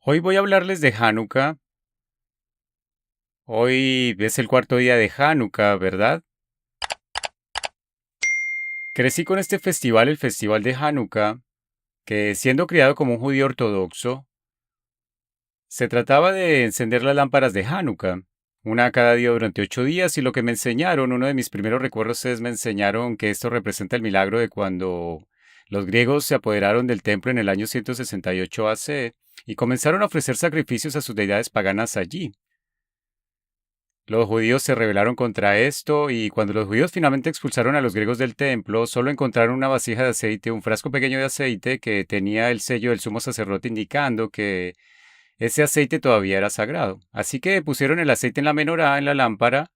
Hoy voy a hablarles de Hanukkah. Hoy es el cuarto día de Hanukkah, ¿verdad? Crecí con este festival, el Festival de Hanukkah, que siendo criado como un judío ortodoxo, se trataba de encender las lámparas de Hanukkah, una cada día durante 8 días, y lo que me enseñaron, uno de mis primeros recuerdos es me enseñaron que esto representa el milagro de cuando los griegos se apoderaron del templo en el año 168 AC y comenzaron a ofrecer sacrificios a sus deidades paganas allí. Los judíos se rebelaron contra esto y cuando los judíos finalmente expulsaron a los griegos del templo, solo encontraron una vasija de aceite, un frasco pequeño de aceite que tenía el sello del sumo sacerdote indicando que ese aceite todavía era sagrado. Así que pusieron el aceite en la menorá, en la lámpara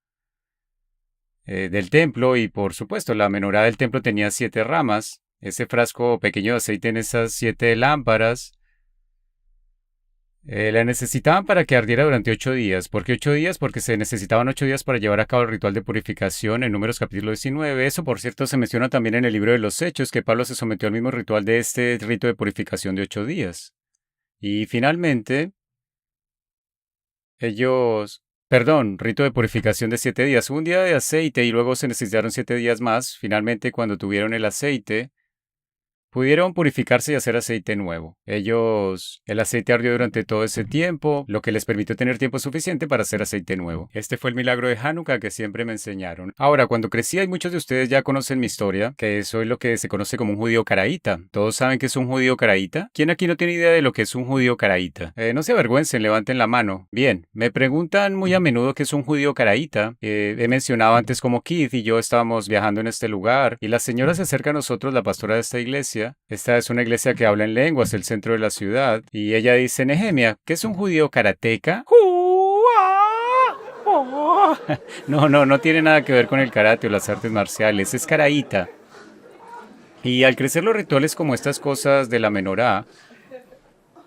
del templo y por supuesto la menorá del templo tenía 7 ramas. Ese frasco pequeño de aceite en esas 7 lámparas la necesitaban para que ardiera durante 8 días. ¿Por qué 8 días? Porque se necesitaban 8 días para llevar a cabo el ritual de purificación en Números capítulo 19. Eso, por cierto, se menciona también en el libro de los Hechos, que Pablo se sometió al mismo ritual de este rito de purificación de 8 días. Y finalmente, rito de purificación de 7 días. Un día de aceite y luego se necesitaron 7 días más. Finalmente, cuando tuvieron el aceite, pudieron purificarse y hacer aceite nuevo. El aceite ardió durante todo ese tiempo, lo que les permitió tener tiempo suficiente para hacer aceite nuevo. Este fue el milagro de Hanukkah que siempre me enseñaron. Ahora, cuando crecí, y muchos de ustedes ya conocen mi historia, que soy lo que se conoce como un judío caraíta. ¿Todos saben qué es un judío caraíta? ¿Quién aquí no tiene idea de lo que es un judío caraíta? No se avergüencen, levanten la mano. Bien, me preguntan muy a menudo qué es un judío caraíta. He mencionado antes como Keith y yo estábamos viajando en este lugar y la señora se acerca a nosotros, la pastora de esta iglesia. Esta es una iglesia que habla en lenguas, el centro de la ciudad. Y ella dice, Nehemia, ¿qué es un judío karateca? No tiene nada que ver con el karate o las artes marciales, es caraíta. Y al crecer los rituales como estas cosas de la menorá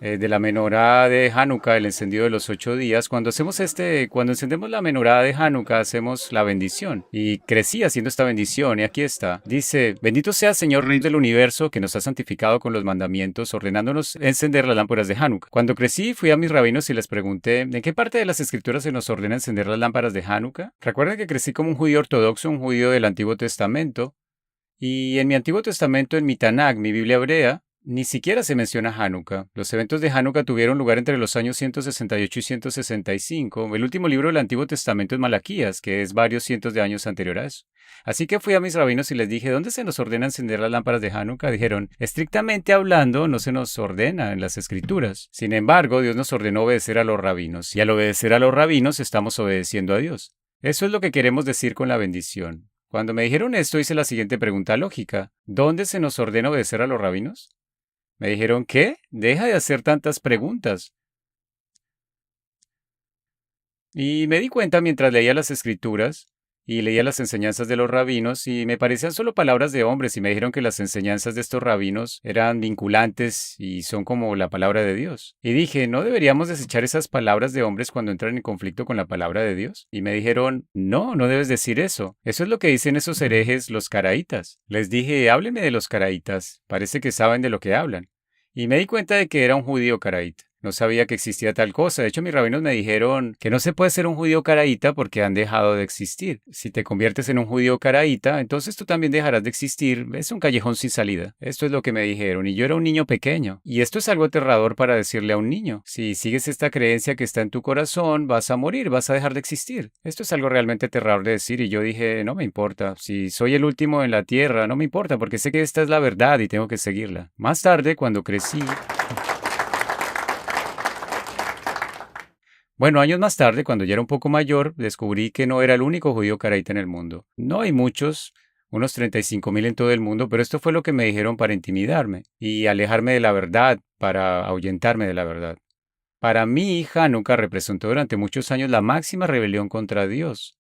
de Hanukkah, el encendido de los 8 días, cuando encendemos la menorá de Hanukkah, hacemos la bendición. Y crecí haciendo esta bendición, y aquí está. Dice, bendito sea Señor Rey del Universo, que nos ha santificado con los mandamientos, ordenándonos encender las lámparas de Hanukkah. Cuando crecí, fui a mis rabinos y les pregunté, ¿en qué parte de las escrituras se nos ordena encender las lámparas de Hanukkah? Recuerden que crecí como un judío ortodoxo, un judío del Antiguo Testamento, y en mi Antiguo Testamento, en mi Tanakh, mi Biblia hebrea, ni siquiera se menciona Hanukkah. Los eventos de Hanukkah tuvieron lugar entre los años 168 y 165. El último libro del Antiguo Testamento es Malaquías, que es varios cientos de años anterior a eso. Así que fui a mis rabinos y les dije, ¿dónde se nos ordena encender las lámparas de Hanukkah? Dijeron, estrictamente hablando, no se nos ordena en las escrituras. Sin embargo, Dios nos ordenó obedecer a los rabinos, y al obedecer a los rabinos estamos obedeciendo a Dios. Eso es lo que queremos decir con la bendición. Cuando me dijeron esto, hice la siguiente pregunta lógica. ¿Dónde se nos ordena obedecer a los rabinos? Me dijeron, ¿qué? Deja de hacer tantas preguntas. Y me di cuenta mientras leía las escrituras y leía las enseñanzas de los rabinos y me parecían solo palabras de hombres y me dijeron que las enseñanzas de estos rabinos eran vinculantes y son como la palabra de Dios. Y dije, ¿no deberíamos desechar esas palabras de hombres cuando entran en conflicto con la palabra de Dios? Y me dijeron, no debes decir eso. Eso es lo que dicen esos herejes, los caraítas. Les dije, hábleme de los caraítas. Parece que saben de lo que hablan. Y me di cuenta de que era un judío caraíta. No sabía que existía tal cosa. De hecho, mis rabinos me dijeron que no se puede ser un judío caraíta porque han dejado de existir. Si te conviertes en un judío caraíta, entonces tú también dejarás de existir. Es un callejón sin salida. Esto es lo que me dijeron. Y yo era un niño pequeño. Y esto es algo aterrador para decirle a un niño. Si sigues esta creencia que está en tu corazón, vas a morir, vas a dejar de existir. Esto es algo realmente aterrador de decir. Y yo dije, no me importa. Si soy el último en la tierra, no me importa porque sé que esta es la verdad y tengo que seguirla. Más tarde, cuando crecí... Bueno, años más tarde, cuando ya era un poco mayor, descubrí que no era el único judío caraíta en el mundo. No hay muchos, unos 35,000 en todo el mundo, pero esto fue lo que me dijeron para intimidarme y alejarme de la verdad, para ahuyentarme de la verdad. Para mí, Hanukkah representó durante muchos años la máxima rebelión contra Dios.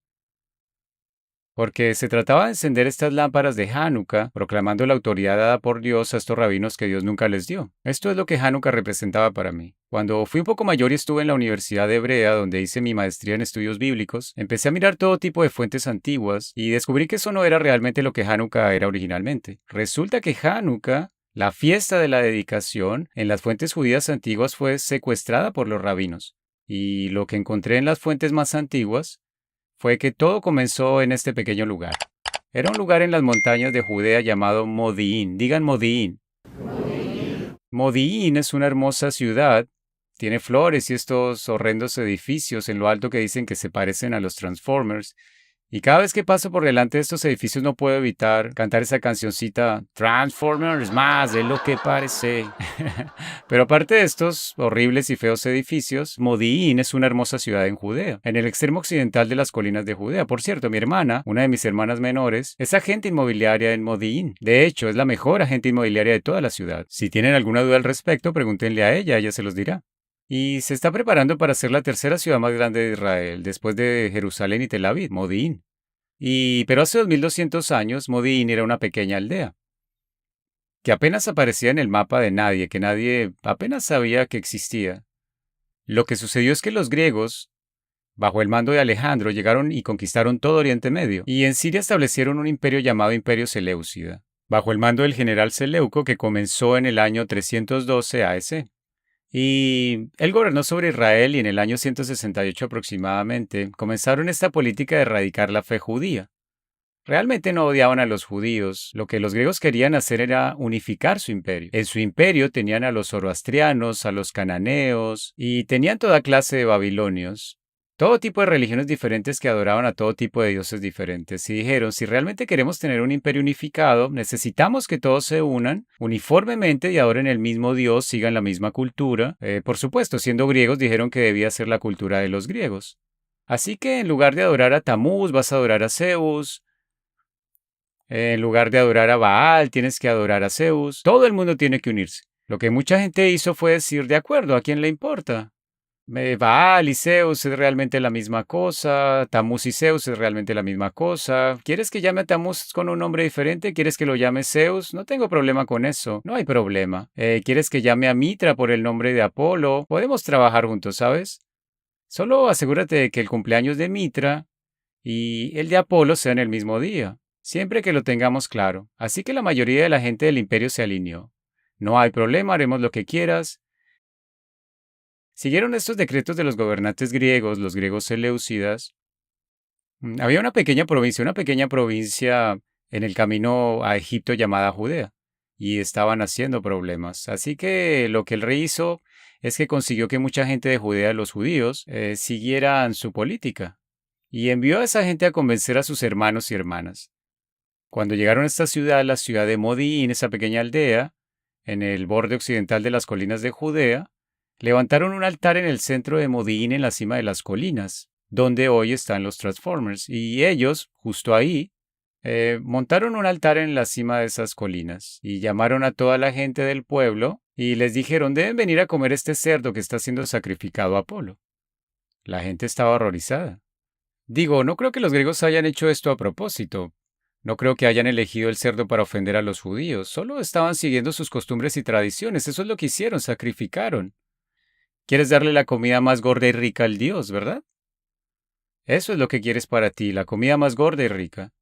Porque se trataba de encender estas lámparas de Hanukkah, proclamando la autoridad dada por Dios a estos rabinos que Dios nunca les dio. Esto es lo que Hanukkah representaba para mí. Cuando fui un poco mayor y estuve en la Universidad Hebrea, donde hice mi maestría en estudios bíblicos, empecé a mirar todo tipo de fuentes antiguas y descubrí que eso no era realmente lo que Hanukkah era originalmente. Resulta que Hanukkah La fiesta de la dedicación en las fuentes judías antiguas fue secuestrada por los rabinos. Y lo que encontré en las fuentes más antiguas fue que todo comenzó en este pequeño lugar. Era un lugar en las montañas de Judea llamado Modi'in. Digan Modi'in. Modi'in es una hermosa ciudad. Tiene flores y estos horrendos edificios en lo alto que dicen que se parecen a los Transformers. Y cada vez que paso por delante de estos edificios no puedo evitar cantar esa cancioncita Transformers más de lo que parece. Pero aparte de estos horribles y feos edificios, Modi'in es una hermosa ciudad en Judea, en el extremo occidental de las colinas de Judea. Por cierto, mi hermana, una de mis hermanas menores, es agente inmobiliaria en Modi'in. De hecho, es la mejor agente inmobiliaria de toda la ciudad. Si tienen alguna duda al respecto, pregúntenle a ella se los dirá. Y se está preparando para ser la tercera ciudad más grande de Israel, después de Jerusalén y Tel Aviv, Modi'in. Pero hace 2200 años, Modi'in era una pequeña aldea, que apenas aparecía en el mapa de nadie, que nadie apenas sabía que existía. Lo que sucedió es que los griegos, bajo el mando de Alejandro, llegaron y conquistaron todo Oriente Medio, y en Siria establecieron un imperio llamado Imperio Seleucida, bajo el mando del general Seleuco, que comenzó en el año 312 AS. Y él gobernó sobre Israel y en el año 168 aproximadamente comenzaron esta política de erradicar la fe judía. Realmente no odiaban a los judíos, lo que los griegos querían hacer era unificar su imperio. En su imperio tenían a los zoroastrianos, a los cananeos y tenían toda clase de babilonios. Todo tipo de religiones diferentes que adoraban a todo tipo de dioses diferentes. Y dijeron, si realmente queremos tener un imperio unificado, necesitamos que todos se unan uniformemente y adoren el mismo Dios, sigan la misma cultura. Por supuesto, siendo griegos, dijeron que debía ser la cultura de los griegos. Así que en lugar de adorar a Tamuz, vas a adorar a Zeus. En lugar de adorar a Baal, tienes que adorar a Zeus. Todo el mundo tiene que unirse. Lo que mucha gente hizo fue decir, de acuerdo, ¿a quién le importa? Baal y Zeus es realmente la misma cosa, Tamuz y Zeus es realmente la misma cosa. ¿Quieres que llame a Tamuz con un nombre diferente? ¿Quieres que lo llame Zeus? No tengo problema con eso, no hay problema. ¿Quieres que llame a Mitra por el nombre de Apolo? Podemos trabajar juntos, ¿sabes? Solo asegúrate de que el cumpleaños de Mitra y el de Apolo sean el mismo día, siempre que lo tengamos claro. Así que la mayoría de la gente del imperio se alineó. No hay problema, haremos lo que quieras. Siguieron estos decretos de los gobernantes griegos, los griegos seleucidas. Había una pequeña provincia en el camino a Egipto llamada Judea, y estaban haciendo problemas. Así que lo que el rey hizo es que consiguió que mucha gente de Judea, los judíos, siguieran su política, y envió a esa gente a convencer a sus hermanos y hermanas. Cuando llegaron a esta ciudad, la ciudad de Modi'in, esa pequeña aldea, en el borde occidental de las colinas de Judea, levantaron un altar en el centro de Modi'in en la cima de las colinas, donde hoy están los Transformers, y ellos, justo ahí, montaron un altar en la cima de esas colinas, y llamaron a toda la gente del pueblo, y les dijeron, deben venir a comer este cerdo que está siendo sacrificado a Apolo. La gente estaba horrorizada. Digo, no creo que los griegos hayan hecho esto a propósito. No creo que hayan elegido el cerdo para ofender a los judíos, solo estaban siguiendo sus costumbres y tradiciones, eso es lo que hicieron, sacrificaron. Quieres darle la comida más gorda y rica al Dios, ¿verdad? Eso es lo que quieres para ti, la comida más gorda y rica.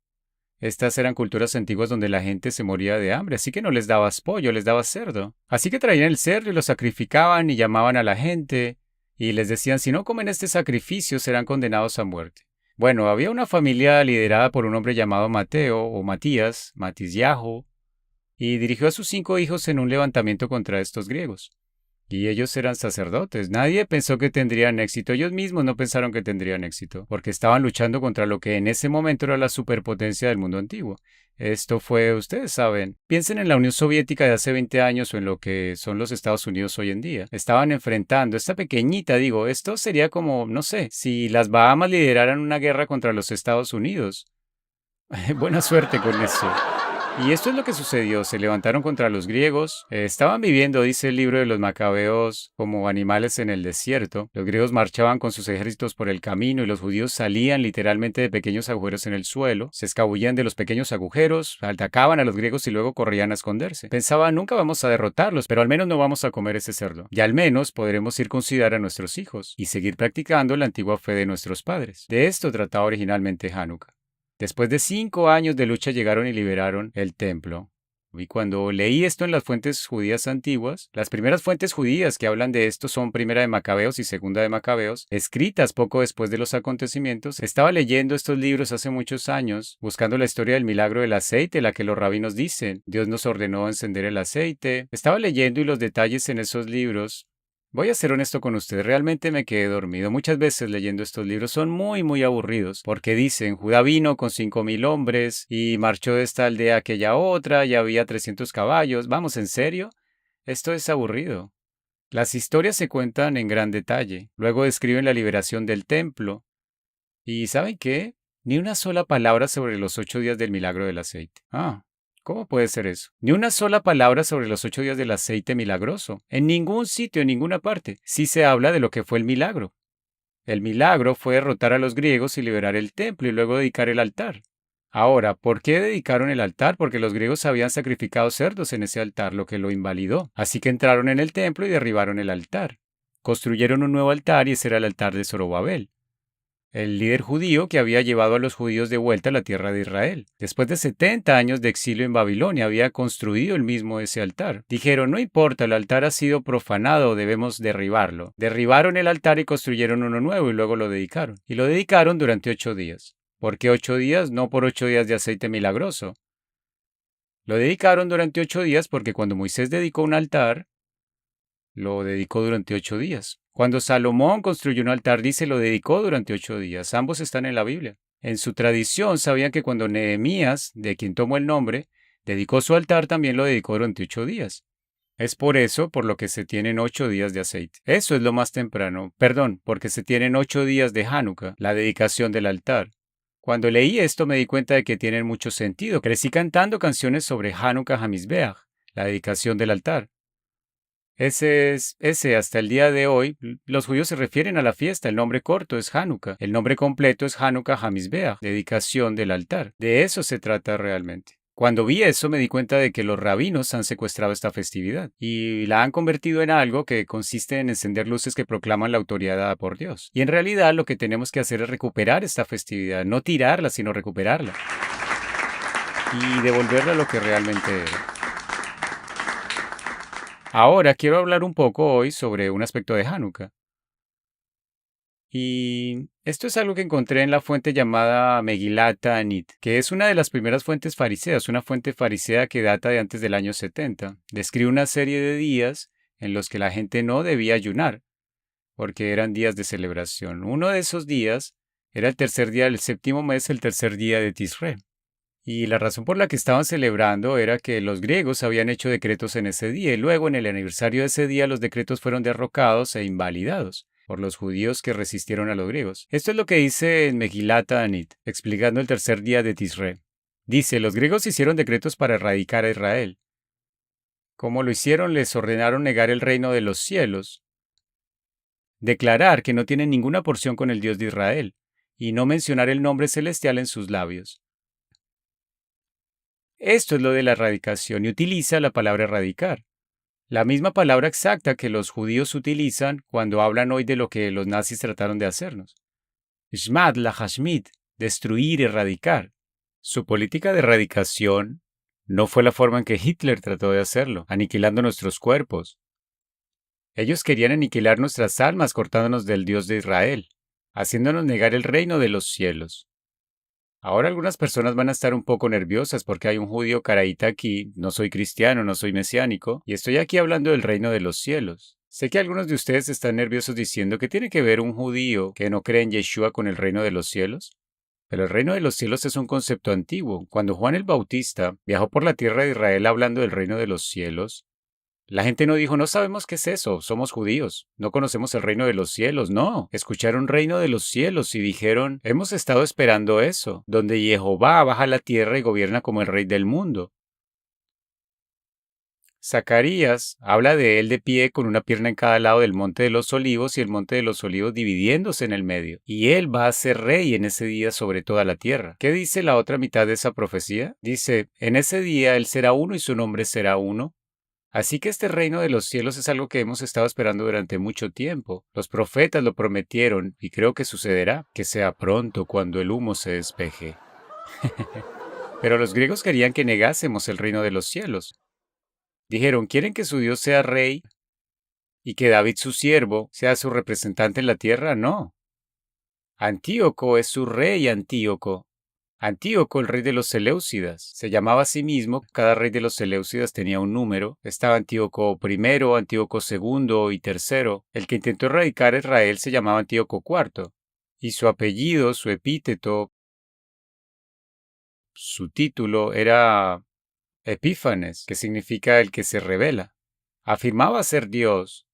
Estas eran culturas antiguas donde la gente se moría de hambre, así que no les dabas pollo, les dabas cerdo. Así que traían el cerdo y lo sacrificaban y llamaban a la gente y les decían, si no comen este sacrificio serán condenados a muerte. Bueno, había una familia liderada por un hombre llamado Mateo o Matías, Matisyahu, y dirigió a sus 5 hijos en un levantamiento contra estos griegos. Y ellos eran sacerdotes. Nadie pensó que tendrían éxito. Ellos mismos no pensaron que tendrían éxito, porque estaban luchando contra lo que en ese momento era la superpotencia del mundo antiguo. Esto fue, ustedes saben, piensen en la Unión Soviética de hace 20 años o en lo que son los Estados Unidos hoy en día. Estaban enfrentando esta pequeñita, esto sería como, no sé, si las Bahamas lideraran una guerra contra los Estados Unidos. Buena suerte con eso. Y esto es lo que sucedió, se levantaron contra los griegos, estaban viviendo, dice el libro de los Macabeos, como animales en el desierto. Los griegos marchaban con sus ejércitos por el camino y los judíos salían literalmente de pequeños agujeros en el suelo, se escabullían de los pequeños agujeros, atacaban a los griegos y luego corrían a esconderse. Pensaban, nunca vamos a derrotarlos, pero al menos no vamos a comer ese cerdo. Y al menos podremos circuncidar a nuestros hijos y seguir practicando la antigua fe de nuestros padres. De esto trataba originalmente Hanukkah. Después de 5 años de lucha llegaron y liberaron el templo. Y cuando leí esto en las fuentes judías antiguas, las primeras fuentes judías que hablan de esto son Primera de Macabeos y Segunda de Macabeos, escritas poco después de los acontecimientos. Estaba leyendo estos libros hace muchos años, buscando la historia del milagro del aceite, la que los rabinos dicen. Dios nos ordenó encender el aceite. Estaba leyendo y los detalles en esos libros. Voy a ser honesto con usted, realmente me quedé dormido. Muchas veces leyendo estos libros son muy aburridos, porque dicen, Judá vino con 5,000 hombres y marchó de esta aldea a aquella otra y había 300 caballos. Vamos, ¿en serio? Esto es aburrido. Las historias se cuentan en gran detalle, luego describen la liberación del templo. ¿Y saben qué? Ni una sola palabra sobre los 8 días del milagro del aceite. ¿Cómo puede ser eso? Ni una sola palabra sobre los 8 días del aceite milagroso. En ningún sitio, en ninguna parte. Sí se habla de lo que fue el milagro. El milagro fue derrotar a los griegos y liberar el templo y luego dedicar el altar. Ahora, ¿por qué dedicaron el altar? Porque los griegos habían sacrificado cerdos en ese altar, lo que lo invalidó. Así que entraron en el templo y derribaron el altar. Construyeron un nuevo altar y ese era el altar de Zorobabel, el líder judío que había llevado a los judíos de vuelta a la tierra de Israel. Después de 70 años de exilio en Babilonia, había construido él mismo ese altar. Dijeron, no importa, el altar ha sido profanado, debemos derribarlo. Derribaron el altar y construyeron uno nuevo y luego lo dedicaron. Y lo dedicaron durante 8 días. ¿Por qué 8 días? No por 8 días de aceite milagroso. Lo dedicaron durante 8 días porque cuando Moisés dedicó un altar, lo dedicó durante 8 días. Cuando Salomón construyó un altar, dice, lo dedicó durante 8 días. Ambos están en la Biblia. En su tradición sabían que cuando Nehemías, de quien tomó el nombre, dedicó su altar, también lo dedicó durante 8 días. Es por eso por lo que se tienen 8 días de aceite. Eso es lo más temprano. Perdón, porque se tienen 8 días de Hanukkah, la dedicación del altar. Cuando leí esto me di cuenta de que tienen mucho sentido. Crecí cantando canciones sobre Hanukkah Hamizbeach, la dedicación del altar. Ese hasta el día de hoy, los judíos se refieren a la fiesta, el nombre corto es Hanukkah, el nombre completo es Hanukkah Hamizbeach, dedicación del altar. De eso se trata realmente. Cuando vi eso me di cuenta de que los rabinos han secuestrado esta festividad y la han convertido en algo que consiste en encender luces que proclaman la autoridad dada por Dios. Y en realidad lo que tenemos que hacer es recuperar esta festividad, no tirarla, sino recuperarla y devolverla a lo que realmente era. Ahora quiero hablar un poco hoy sobre un aspecto de Hanukkah. Y esto es algo que encontré en la fuente llamada Megilat Ta'anit, que es una de las primeras fuentes fariseas, una fuente farisea que data de antes del año 70. Describe una serie de días en los que la gente no debía ayunar, porque eran días de celebración. Uno de esos días era el tercer día del séptimo mes, el tercer día de Tishré. Y la razón por la que estaban celebrando era que los griegos habían hecho decretos en ese día y luego en el aniversario de ese día los decretos fueron derrocados e invalidados por los judíos que resistieron a los griegos. Esto es lo que dice en Megilat Ta'anit, explicando el tercer día de Tishré. Dice, los griegos hicieron decretos para erradicar a Israel. Como lo hicieron, les ordenaron negar el reino de los cielos, declarar que no tienen ninguna porción con el Dios de Israel y no mencionar el nombre celestial en sus labios. Esto es lo de la erradicación y utiliza la palabra erradicar. La misma palabra exacta que los judíos utilizan cuando hablan hoy de lo que los nazis trataron de hacernos. Shmad la hashmid, destruir, erradicar. Su política de erradicación no fue la forma en que Hitler trató de hacerlo, aniquilando nuestros cuerpos. Ellos querían aniquilar nuestras almas cortándonos del Dios de Israel, haciéndonos negar el reino de los cielos. Ahora algunas personas van a estar un poco nerviosas porque hay un judío caraíta aquí, no soy cristiano, no soy mesiánico, y estoy aquí hablando del reino de los cielos. Sé que algunos de ustedes están nerviosos diciendo que tiene que ver un judío que no cree en Yeshua con el reino de los cielos. Pero el reino de los cielos es un concepto antiguo. Cuando Juan el Bautista viajó por la tierra de Israel hablando del reino de los cielos, la gente no dijo, no sabemos qué es eso, somos judíos, no conocemos el reino de los cielos, no. Escucharon reino de los cielos y dijeron, hemos estado esperando eso, donde Jehová baja a la tierra y gobierna como el rey del mundo. Zacarías habla de él de pie con una pierna en cada lado del monte de los olivos y el monte de los olivos dividiéndose en el medio. Y él va a ser rey en ese día sobre toda la tierra. ¿Qué dice la otra mitad de esa profecía? Dice, en ese día él será uno y su nombre será uno. Así que este reino de los cielos es algo que hemos estado esperando durante mucho tiempo. Los profetas lo prometieron y creo que sucederá, que sea pronto cuando el humo se despeje. Pero los griegos querían que negásemos el reino de los cielos. Dijeron, ¿quieren que su Dios sea rey y que David su siervo sea su representante en la tierra? No. Antíoco es su rey Antíoco. Antíoco, el rey de los Seleucidas, se llamaba a sí mismo, cada rey de los Seleucidas tenía un número, estaba Antíoco I, Antíoco II y III. El que intentó erradicar a Israel se llamaba Antíoco IV, y su apellido, su epíteto, su título era Epífanes, que significa el que se revela. Afirmaba ser Dios,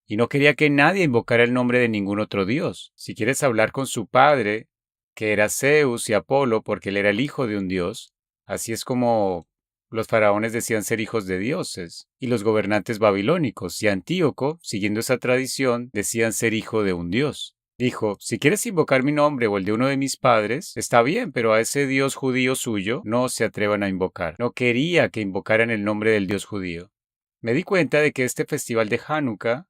y no quería que nadie invocara el nombre de ningún otro dios. Si quieres hablar con su padre, que era Zeus y Apolo, porque él era el hijo de un dios, así es como los faraones decían ser hijos de dioses, y los gobernantes babilónicos y Antíoco, siguiendo esa tradición, decían ser hijo de un dios. Dijo, si quieres invocar mi nombre o el de uno de mis padres, está bien, pero a ese dios judío suyo no se atrevan a invocar. No quería que invocaran el nombre del dios judío. Me di cuenta de que este festival de Hanukkah,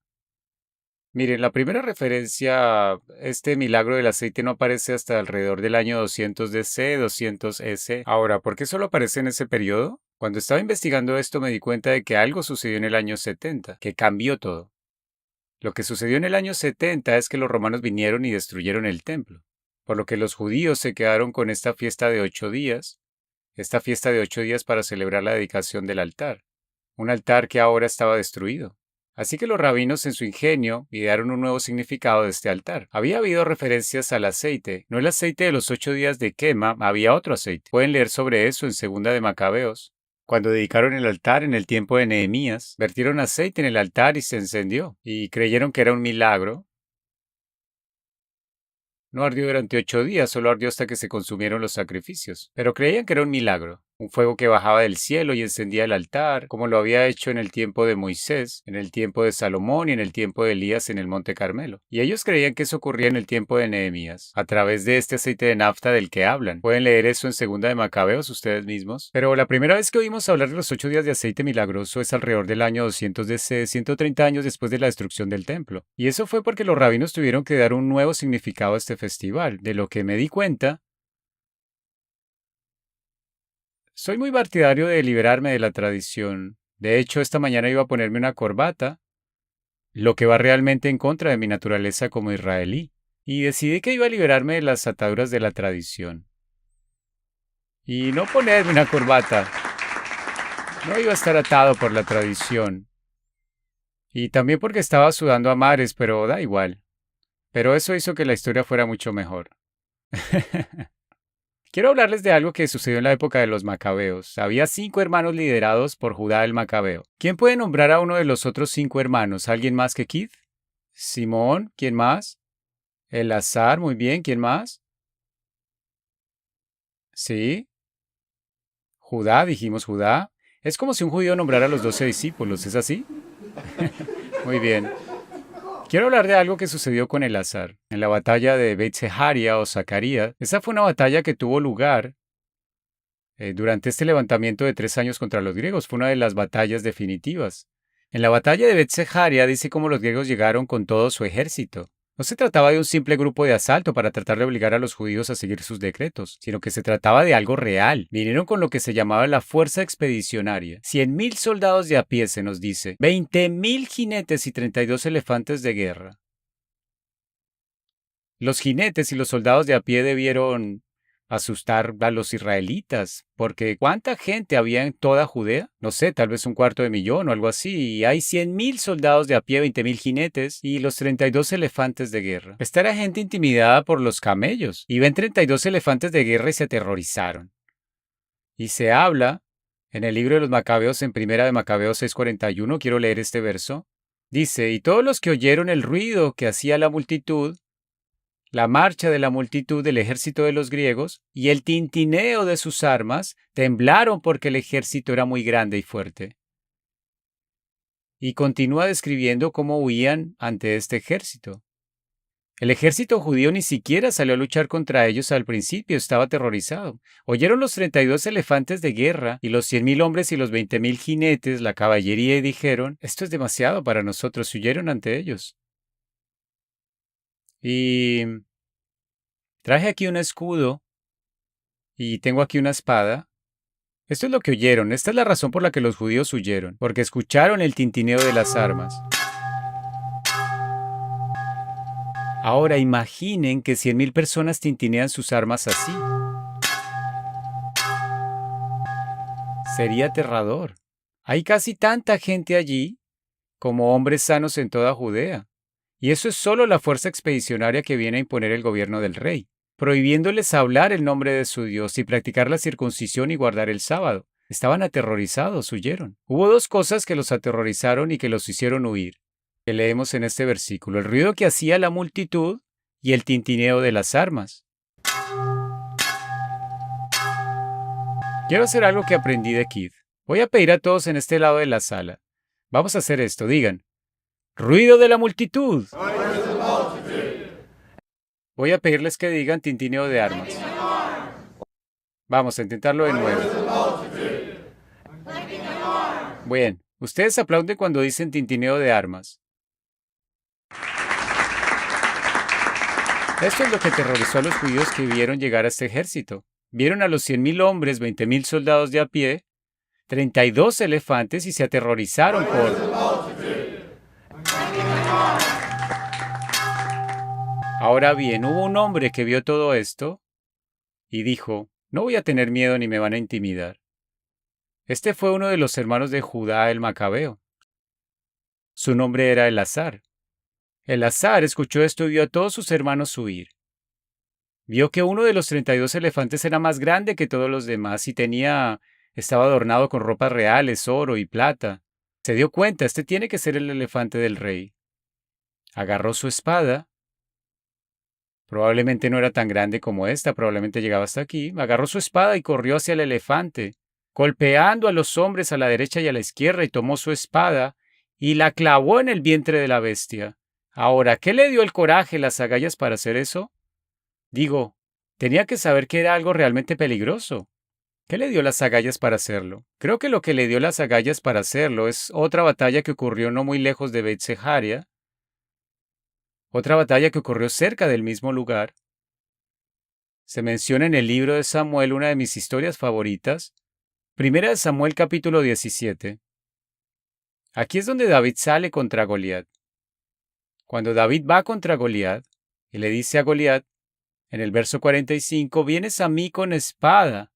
miren, la primera referencia a este milagro del aceite no aparece hasta alrededor del año 200 DC, 200 S. Ahora, ¿por qué solo aparece en ese periodo? Cuando estaba investigando esto me di cuenta de que algo sucedió en el año 70, que cambió todo. Lo que sucedió en el año 70 es que los romanos vinieron y destruyeron el templo, por lo que los judíos se quedaron con esta fiesta de 8 días, para celebrar la dedicación del altar, un altar que ahora estaba destruido. Así que los rabinos en su ingenio idearon un nuevo significado de este altar. Había habido referencias al aceite, no el aceite de los 8 días de quema, había otro aceite. Pueden leer sobre eso en Segunda de Macabeos. Cuando dedicaron el altar en el tiempo de Nehemías, vertieron aceite en el altar y se encendió, y creyeron que era un milagro. No ardió durante 8 días, solo ardió hasta que se consumieron los sacrificios. Pero creían que era un milagro, un fuego que bajaba del cielo y encendía el altar, como lo había hecho en el tiempo de Moisés, en el tiempo de Salomón y en el tiempo de Elías en el Monte Carmelo. Y ellos creían que eso ocurría en el tiempo de Nehemías, a través de este aceite de nafta del que hablan. Pueden leer eso en Segunda de Macabeos ustedes mismos. Pero la primera vez que oímos hablar de los 8 días de aceite milagroso es alrededor del año 200 DC, 130 años después de la destrucción del templo. Y eso fue porque los rabinos tuvieron que dar un nuevo significado a este festival. De lo que me di cuenta, soy muy partidario de liberarme de la tradición. De hecho, esta mañana iba a ponerme una corbata, lo que va realmente en contra de mi naturaleza como israelí, y decidí que iba a liberarme de las ataduras de la tradición. Y no ponerme una corbata. No iba a estar atado por la tradición. Y también porque estaba sudando a mares, pero da igual. Pero eso hizo que la historia fuera mucho mejor. Quiero hablarles de algo que sucedió en la época de los macabeos. Había 5 hermanos liderados por Judá el Macabeo. ¿Quién puede nombrar a uno de los otros 5 hermanos? ¿Alguien más que Kid? Simón, ¿quién más? Elazar, muy bien, ¿quién más? Sí, Judá, dijimos Judá. Es como si un judío nombrara a los 12 discípulos, ¿es así? Muy bien. Quiero hablar de algo que sucedió con Elazar en la batalla de Beit Zeharia o Zacarías. Esa fue una batalla que tuvo lugar durante este levantamiento de 3 años contra los griegos. Fue una de las batallas definitivas. En la batalla de Beit Zeharia dice cómo los griegos llegaron con todo su ejército. No se trataba de un simple grupo de asalto para tratar de obligar a los judíos a seguir sus decretos, sino que se trataba de algo real. Vinieron con lo que se llamaba la fuerza expedicionaria. 100.000 soldados de a pie, se nos dice, 20.000 jinetes y 32 elefantes de guerra. Los jinetes y los soldados de a pie debieron asustar a los israelitas, porque ¿cuánta gente había en toda Judea? No sé, tal vez 1/4 de millón o algo así, y hay 100.000 soldados de a pie, 20.000 jinetes y los 32 elefantes de guerra. Esta era gente intimidada por los camellos, y ven 32 elefantes de guerra y se aterrorizaron. Y se habla en el libro de los Macabeos, en Primera de Macabeos 6:41, quiero leer este verso. Dice, y todos los que oyeron el ruido que hacía la multitud, la marcha de la multitud del ejército de los griegos y el tintineo de sus armas, temblaron porque el ejército era muy grande y fuerte. Y continúa describiendo cómo huían ante este ejército. El ejército judío ni siquiera salió a luchar contra ellos al principio, estaba aterrorizado. Oyeron los 32 elefantes de guerra y los 100.000 hombres y los 20.000 jinetes, la caballería, y dijeron, esto es demasiado para nosotros, y huyeron ante ellos. Y traje aquí un escudo y tengo aquí una espada. Esto es lo que oyeron. Esta es la razón por la que los judíos huyeron, porque escucharon el tintineo de las armas. Ahora imaginen que 100.000 personas tintinean sus armas así. Sería aterrador. Hay casi tanta gente allí como hombres sanos en toda Judea. Y eso es solo la fuerza expedicionaria que viene a imponer el gobierno del rey, prohibiéndoles hablar el nombre de su Dios y practicar la circuncisión y guardar el sábado. Estaban aterrorizados, huyeron. Hubo dos cosas que los aterrorizaron y que los hicieron huir, que leemos en este versículo: el ruido que hacía la multitud y el tintineo de las armas. Quiero hacer algo que aprendí de Keith. Voy a pedir a todos en este lado de la sala. Vamos a hacer esto, digan: ruido de la multitud. Voy a pedirles que digan tintineo de armas. Vamos a intentarlo de nuevo. Bien, ustedes aplauden cuando dicen tintineo de armas. Esto es lo que aterrorizó a los judíos que vieron llegar a este ejército. Vieron a los 100.000 hombres, 20.000 soldados de a pie, 32 elefantes y se aterrorizaron por... Ahora bien, hubo un hombre que vio todo esto y dijo: no voy a tener miedo ni me van a intimidar. Este fue uno de los hermanos de Judá el Macabeo. Su nombre era Elazar. Elazar escuchó esto y vio a todos sus hermanos huir. Vio que uno de los 32 elefantes era más grande que todos los demás y estaba adornado con ropas reales, oro y plata. Se dio cuenta: este tiene que ser el elefante del rey. Agarró su espada. Probablemente no era tan grande como esta, probablemente llegaba hasta aquí. Agarró su espada y corrió hacia el elefante, golpeando a los hombres a la derecha y a la izquierda, y tomó su espada y la clavó en el vientre de la bestia. Ahora, ¿qué le dio el coraje, las agallas para hacer eso? Digo, tenía que saber que era algo realmente peligroso. ¿Qué le dio las agallas para hacerlo? Creo que lo que le dio las agallas para hacerlo es otra batalla que ocurrió no muy lejos de Beit-Seharia, otra batalla que ocurrió cerca del mismo lugar. Se menciona en el libro de Samuel, una de mis historias favoritas, Primera de Samuel capítulo 17. Aquí es donde David sale contra Goliat. Cuando David va contra Goliat y le dice a Goliat, en el verso 45, vienes a mí con espada.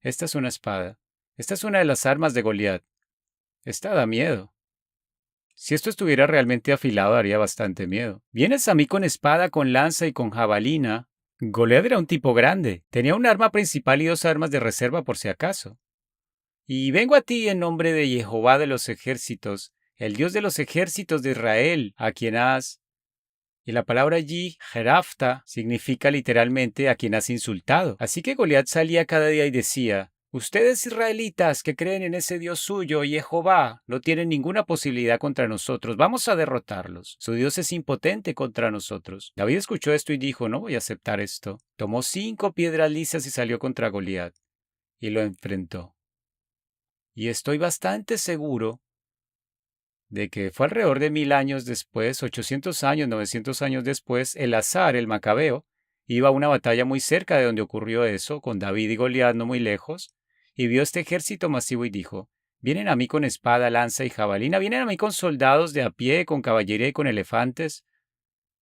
Esta es una espada. Esta es una de las armas de Goliat. Esta da miedo. Si esto estuviera realmente afilado, daría bastante miedo. Vienes a mí con espada, con lanza y con jabalina. Goliat era un tipo grande. Tenía un arma principal y dos armas de reserva por si acaso. Y vengo a ti en nombre de Jehová de los ejércitos, el Dios de los ejércitos de Israel, a quien has... Y la palabra allí, jerafta, significa literalmente a quien has insultado. Así que Goliat salía cada día y decía: ustedes israelitas que creen en ese Dios suyo, Jehová, no tienen ninguna posibilidad contra nosotros. Vamos a derrotarlos. Su Dios es impotente contra nosotros. David escuchó esto y dijo: no voy a aceptar esto. Tomó 5 piedras lisas y salió contra Goliat. Y lo enfrentó. Y estoy bastante seguro de que fue alrededor de 1000 años después, 800 años, 900 años después, Elazar, el Macabeo, iba a una batalla muy cerca de donde ocurrió eso, con David y Goliat no muy lejos, y vio este ejército masivo y dijo: vienen a mí con espada, lanza y jabalina, vienen a mí con soldados de a pie, con caballería y con elefantes,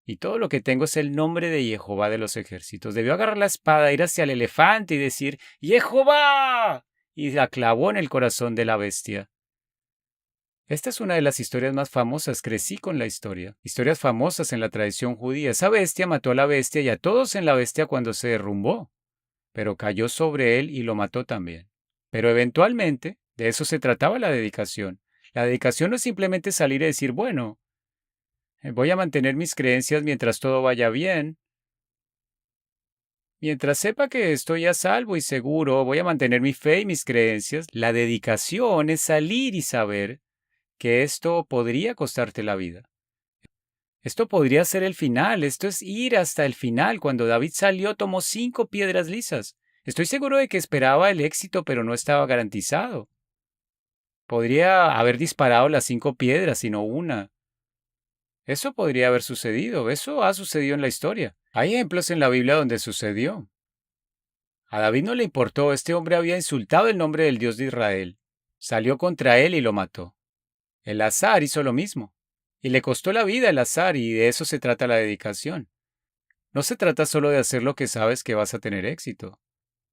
y todo lo que tengo es el nombre de Jehová de los ejércitos. Debió agarrar la espada, ir hacia el elefante y decir: ¡Jehová! Y la clavó en el corazón de la bestia. Esta es una de las historias más famosas. Crecí con la historia. Historias famosas en la tradición judía. Esa bestia mató a la bestia y a todos en la bestia cuando se derrumbó, pero cayó sobre él y lo mató también. Pero eventualmente, de eso se trataba la dedicación. La dedicación no es simplemente salir y decir: bueno, voy a mantener mis creencias mientras todo vaya bien. Mientras sepa que estoy a salvo y seguro, voy a mantener mi fe y mis creencias. La dedicación es salir y saber que esto podría costarte la vida. Esto podría ser el final, esto es ir hasta el final. Cuando David salió, tomó 5 piedras lisas. Estoy seguro de que esperaba el éxito, pero no estaba garantizado. Podría haber disparado las 5 piedras y no una. Eso podría haber sucedido, eso ha sucedido en la historia. Hay ejemplos en la Biblia donde sucedió. A David no le importó, este hombre había insultado el nombre del Dios de Israel. Salió contra él y lo mató. Elazar hizo lo mismo. Y le costó la vida a Elazar, y de eso se trata la dedicación. No se trata solo de hacer lo que sabes que vas a tener éxito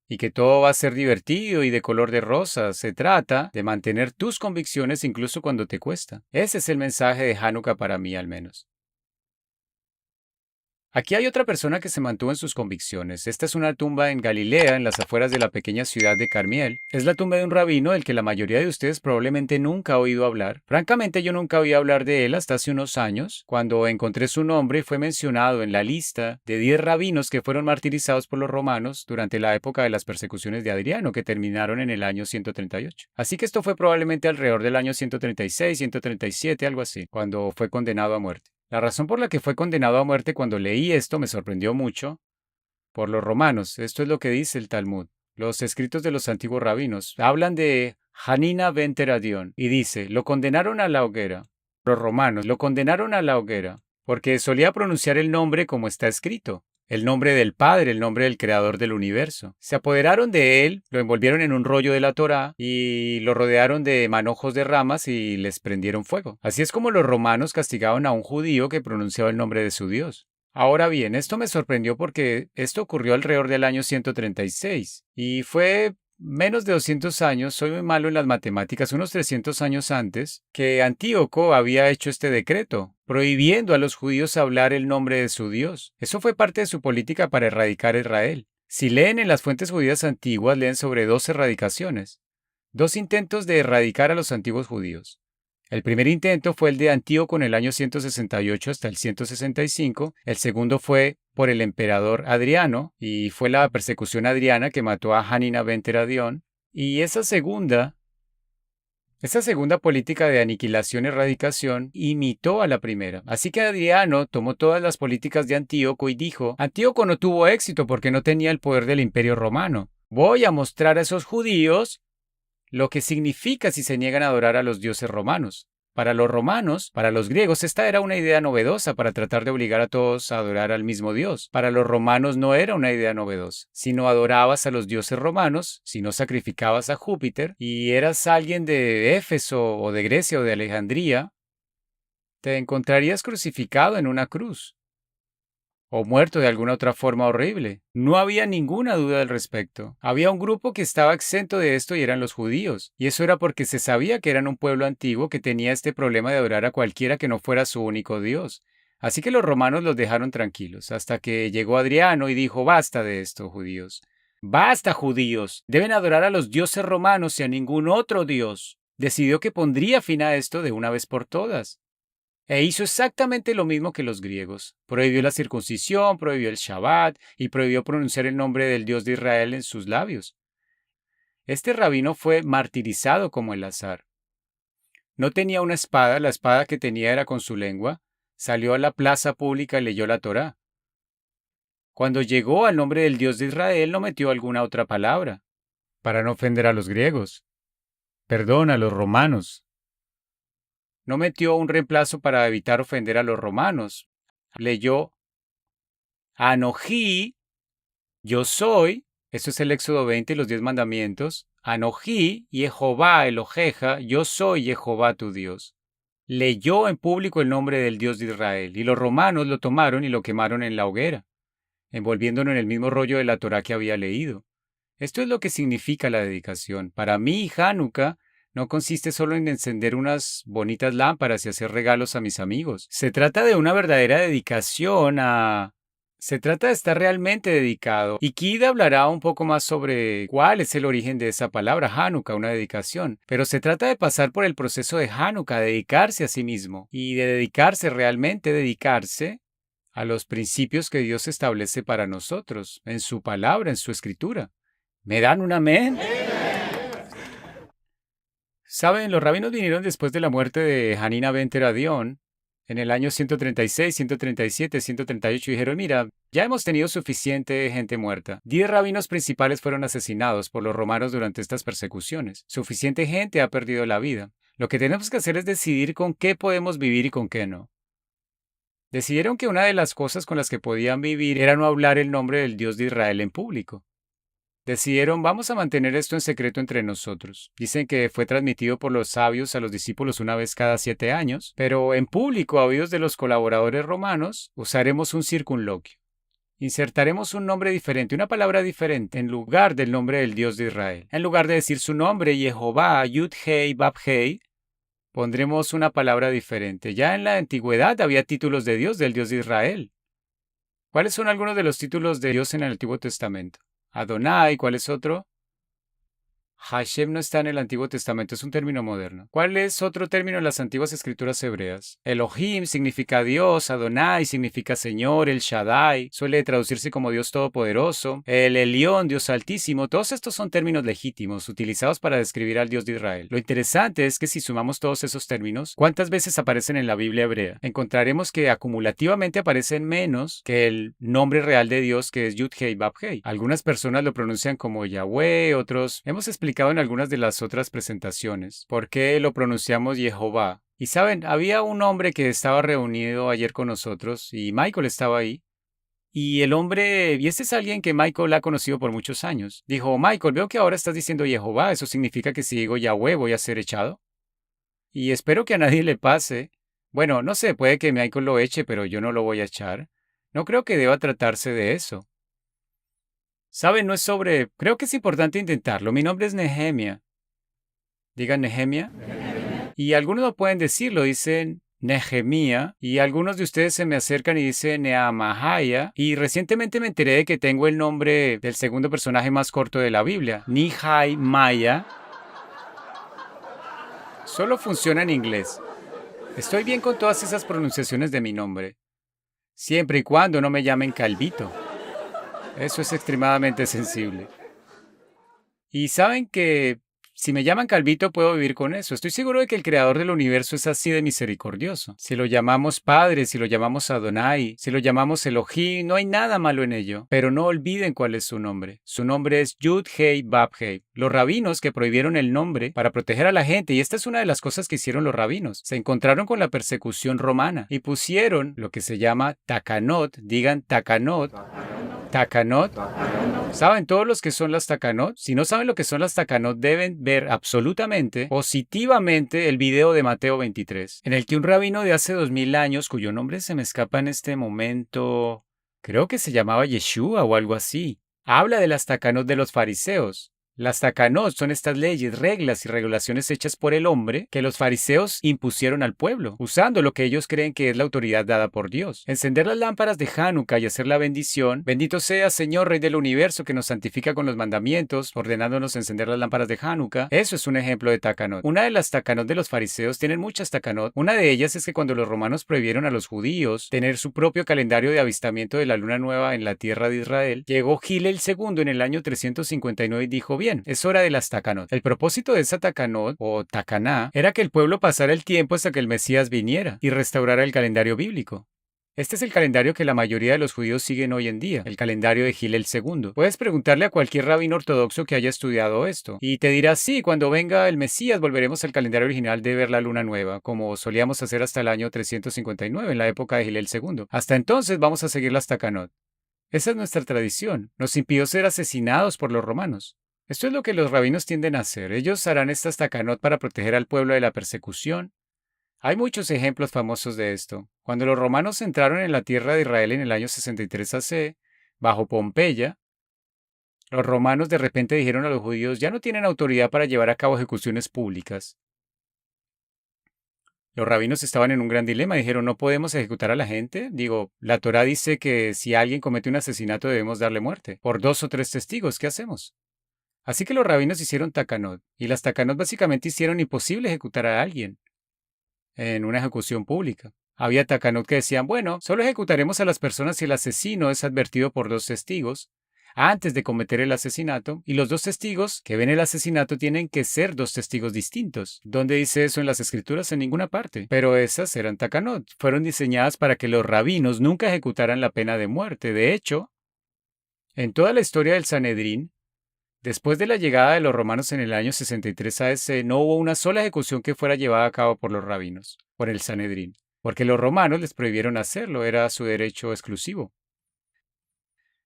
y que todo va a ser divertido y de color de rosa. Se trata de mantener tus convicciones incluso cuando te cuesta. Ese es el mensaje de Hanukkah para mí al menos. Aquí hay otra persona que se mantuvo en sus convicciones. Esta es una tumba en Galilea, en las afueras de la pequeña ciudad de Carmiel. Es la tumba de un rabino del que la mayoría de ustedes probablemente nunca ha oído hablar. Francamente, yo nunca oí hablar de él hasta hace unos años, cuando encontré su nombre y fue mencionado en la lista de 10 rabinos que fueron martirizados por los romanos durante la época de las persecuciones de Adriano, que terminaron en el año 138. Así que esto fue probablemente alrededor del año 136, 137, algo así, cuando fue condenado a muerte. La razón por la que fue condenado a muerte cuando leí esto me sorprendió mucho. Por los romanos, esto es lo que dice el Talmud. Los escritos de los antiguos rabinos hablan de Hanina ben Teradión y dice, lo condenaron a la hoguera. Los romanos lo condenaron a la hoguera porque solía pronunciar el nombre como está escrito. El nombre del Padre, el nombre del Creador del universo. Se apoderaron de él, lo envolvieron en un rollo de la Torá y lo rodearon de manojos de ramas y les prendieron fuego. Así es como los romanos castigaban a un judío que pronunciaba el nombre de su Dios. Ahora bien, esto me sorprendió porque esto ocurrió alrededor del año 136 y fue menos de 200 años, soy muy malo en las matemáticas, unos 300 años antes, que Antíoco había hecho este decreto, prohibiendo a los judíos hablar el nombre de su Dios. Eso fue parte de su política para erradicar a Israel. Si leen en las fuentes judías antiguas, leen sobre 2 erradicaciones, 2 intentos de erradicar a los antiguos judíos. El primer intento fue el de Antíoco en el año 168 hasta el 165, el segundo fue por el emperador Adriano, y fue la persecución adriana que mató a Hanina ben Teradión, y esa segunda política de aniquilación y erradicación imitó a la primera. Así que Adriano tomó todas las políticas de Antíoco y dijo, Antíoco no tuvo éxito porque no tenía el poder del imperio romano. Voy a mostrar a esos judíos lo que significa si se niegan a adorar a los dioses romanos. Para los romanos, para los griegos, esta era una idea novedosa para tratar de obligar a todos a adorar al mismo Dios. Para los romanos no era una idea novedosa. Si no adorabas a los dioses romanos, si no sacrificabas a Júpiter y eras alguien de Éfeso o de Grecia o de Alejandría, te encontrarías crucificado en una cruz o muerto de alguna otra forma horrible. No había ninguna duda al respecto. Había un grupo que estaba exento de esto y eran los judíos, y eso era porque se sabía que eran un pueblo antiguo que tenía este problema de adorar a cualquiera que no fuera su único Dios. Así que los romanos los dejaron tranquilos, hasta que llegó Adriano y dijo, basta de esto, judíos. Basta, judíos. Deben adorar a los dioses romanos y a ningún otro dios. Decidió que pondría fin a esto de una vez por todas. E hizo exactamente lo mismo que los griegos. Prohibió la circuncisión, prohibió el Shabbat y prohibió pronunciar el nombre del Dios de Israel en sus labios. Este rabino fue martirizado como Elazar. No tenía una espada, la espada que tenía era con su lengua. Salió a la plaza pública y leyó la Torá. Cuando llegó al nombre del Dios de Israel no metió alguna otra palabra, para no ofender a los griegos. Perdón, a los romanos. No metió un reemplazo para evitar ofender a los romanos. Leyó Anojí, yo soy, eso es el Éxodo 20 y los 10 mandamientos. Anojí, Jehová Eloheja, yo soy Jehová tu Dios. Leyó en público el nombre del Dios de Israel, y los romanos lo tomaron y lo quemaron en la hoguera, envolviéndolo en el mismo rollo de la Torá que había leído. Esto es lo que significa la dedicación. Para mí, Hanukkah no consiste solo en encender unas bonitas lámparas y hacer regalos a mis amigos. Se trata de una verdadera dedicación Se trata de estar realmente dedicado. Y Kid hablará un poco más sobre cuál es el origen de esa palabra, Hanukkah, una dedicación. Pero se trata de pasar por el proceso de Hanukkah, dedicarse a sí mismo. Y de dedicarse, realmente dedicarse a los principios que Dios establece para nosotros, en su palabra, en su escritura. ¿Me dan un amén? Saben, los rabinos vinieron después de la muerte de Hanina ben Teradión en el año 136, 137, 138 y dijeron, mira, ya hemos tenido suficiente gente muerta. 10 rabinos principales fueron asesinados por los romanos durante estas persecuciones. Suficiente gente ha perdido la vida. Lo que tenemos que hacer es decidir con qué podemos vivir y con qué no. Decidieron que una de las cosas con las que podían vivir era no hablar el nombre del Dios de Israel en público. Decidieron, vamos a mantener esto en secreto entre nosotros. Dicen que fue transmitido por los sabios a los discípulos una vez cada 7 años, pero en público, a oídos de los colaboradores romanos, usaremos un circunloquio. Insertaremos un nombre diferente, una palabra diferente, en lugar del nombre del Dios de Israel. En lugar de decir su nombre, Jehová, Yud-Hei, Bab-Hei, pondremos una palabra diferente. Ya en la antigüedad había títulos de Dios, del Dios de Israel. ¿Cuáles son algunos de los títulos de Dios en el Antiguo Testamento? Adonai, ¿cuál es otro? Hashem no está en el Antiguo Testamento, es un término moderno. ¿Cuál es otro término en las antiguas escrituras hebreas? Elohim significa Dios, Adonai significa Señor, el Shaddai suele traducirse como Dios Todopoderoso, el Elión, Dios Altísimo, todos estos son términos legítimos utilizados para describir al Dios de Israel. Lo interesante es que si sumamos todos esos términos, ¿cuántas veces aparecen en la Biblia hebrea? Encontraremos que acumulativamente aparecen menos que el nombre real de Dios, que es Yud-Hei, Bab-Hei. Algunas personas lo pronuncian como Yahweh, otros hemos explicado en algunas de las otras presentaciones por qué lo pronunciamos Jehová. Y saben, había un hombre que estaba reunido ayer con nosotros y Michael estaba ahí. Y el hombre, y este es alguien que Michael ha conocido por muchos años, dijo, Michael, veo que ahora estás diciendo Jehová, ¿eso significa que si digo Yahweh voy a ser echado? Y espero que a nadie le pase. Bueno, no sé, puede que Michael lo eche, pero yo no lo voy a echar. No creo que deba tratarse de eso. ¿Saben? No es sobre... Creo que es importante intentarlo. Mi nombre es Nehemia. Digan Nehemia. Y algunos no pueden decirlo, dicen Nehemia. Y algunos de ustedes se me acercan y dicen Neamahaya. Y recientemente me enteré de que tengo el nombre del segundo personaje más corto de la Biblia. Nihai Maya. Solo funciona en inglés. Estoy bien con todas esas pronunciaciones de mi nombre. Siempre y cuando no me llamen Calvito. Eso es extremadamente sensible. Y saben que si me llaman Calvito puedo vivir con eso. Estoy seguro de que el creador del universo es así de misericordioso. Si lo llamamos Padre, si lo llamamos Adonai, si lo llamamos Elohim, no hay nada malo en ello. Pero no olviden cuál es su nombre. Su nombre es Yud-Hei, Bab-Hei. Los rabinos que prohibieron el nombre para proteger a la gente, y esta es una de las cosas que hicieron los rabinos, se encontraron con la persecución romana y pusieron lo que se llama takanot. Digan takanot. Takanot. ¿Saben todos los que son las takanot? Si no saben lo que son las takanot, deben ver absolutamente, positivamente, el video de Mateo 23, en el que un rabino de hace 2000 años, cuyo nombre se me escapa en este momento, creo que se llamaba Yeshua o algo así, habla de las takanot de los fariseos. Las takanot son estas leyes, reglas y regulaciones hechas por el hombre que los fariseos impusieron al pueblo, usando lo que ellos creen que es la autoridad dada por Dios. Encender las lámparas de Hanukkah y hacer la bendición. Bendito sea Señor Rey del Universo que nos santifica con los mandamientos, ordenándonos encender las lámparas de Hanukkah. Eso es un ejemplo de takanot. Una de las takanot de los fariseos tienen muchas takanot. Una de ellas es que cuando los romanos prohibieron a los judíos tener su propio calendario de avistamiento de la luna nueva en la tierra de Israel, llegó Gil el II en el año 359 y dijo, bien, es hora de las takanot. El propósito de esa takanot, o takaná, era que el pueblo pasara el tiempo hasta que el Mesías viniera y restaurara el calendario bíblico. Este es el calendario que la mayoría de los judíos siguen hoy en día, el calendario de Gil el II. Puedes preguntarle a cualquier rabino ortodoxo que haya estudiado esto, y te dirá, sí, cuando venga el Mesías volveremos al calendario original de ver la luna nueva, como solíamos hacer hasta el año 359, en la época de Gil el II. Hasta entonces vamos a seguir las takanot. Esa es nuestra tradición. Nos impidió ser asesinados por los romanos. Esto es lo que los rabinos tienden a hacer. Ellos harán estas takanot para proteger al pueblo de la persecución. Hay muchos ejemplos famosos de esto. Cuando los romanos entraron en la tierra de Israel en el año 63 AC, bajo Pompeya, los romanos de repente dijeron a los judíos, ya no tienen autoridad para llevar a cabo ejecuciones públicas. Los rabinos estaban en un gran dilema, dijeron, no podemos ejecutar a la gente. Digo, la Torá dice que si alguien comete un asesinato debemos darle muerte. Por 2 o 3 testigos, ¿qué hacemos? Así que los rabinos hicieron takanot, y las takanot básicamente hicieron imposible ejecutar a alguien en una ejecución pública. Había takanot que decían, bueno, solo ejecutaremos a las personas si el asesino es advertido por 2 testigos antes de cometer el asesinato, y los 2 testigos que ven el asesinato tienen que ser 2 testigos distintos. ¿Dónde dice eso en las escrituras? En ninguna parte. Pero esas eran takanot. Fueron diseñadas para que los rabinos nunca ejecutaran la pena de muerte. De hecho, en toda la historia del Sanedrín, después de la llegada de los romanos en el año 63 AC, no hubo una sola ejecución que fuera llevada a cabo por los rabinos, por el Sanedrín, porque los romanos les prohibieron hacerlo, era su derecho exclusivo.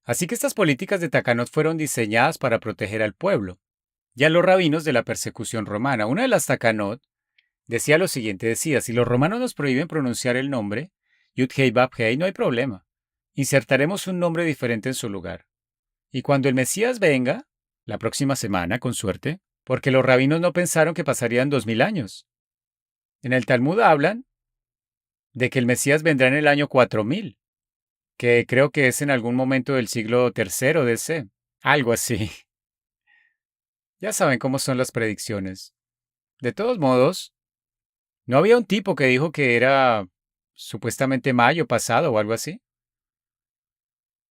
Así que estas políticas de Takanot fueron diseñadas para proteger al pueblo y a los rabinos de la persecución romana. Una de las Takanot decía lo siguiente, decía, si los romanos nos prohíben pronunciar el nombre, Yud-Hei Bab-Hei, no hay problema. Insertaremos un nombre diferente en su lugar. Y cuando el Mesías venga, la próxima semana, con suerte, porque los rabinos no pensaron que pasarían 2000 años. En el Talmud hablan de que el Mesías vendrá en el año 4000, que creo que es en algún momento del siglo III DC, algo así. Ya saben cómo son las predicciones. De todos modos, ¿no había un tipo que dijo que era supuestamente mayo pasado o algo así?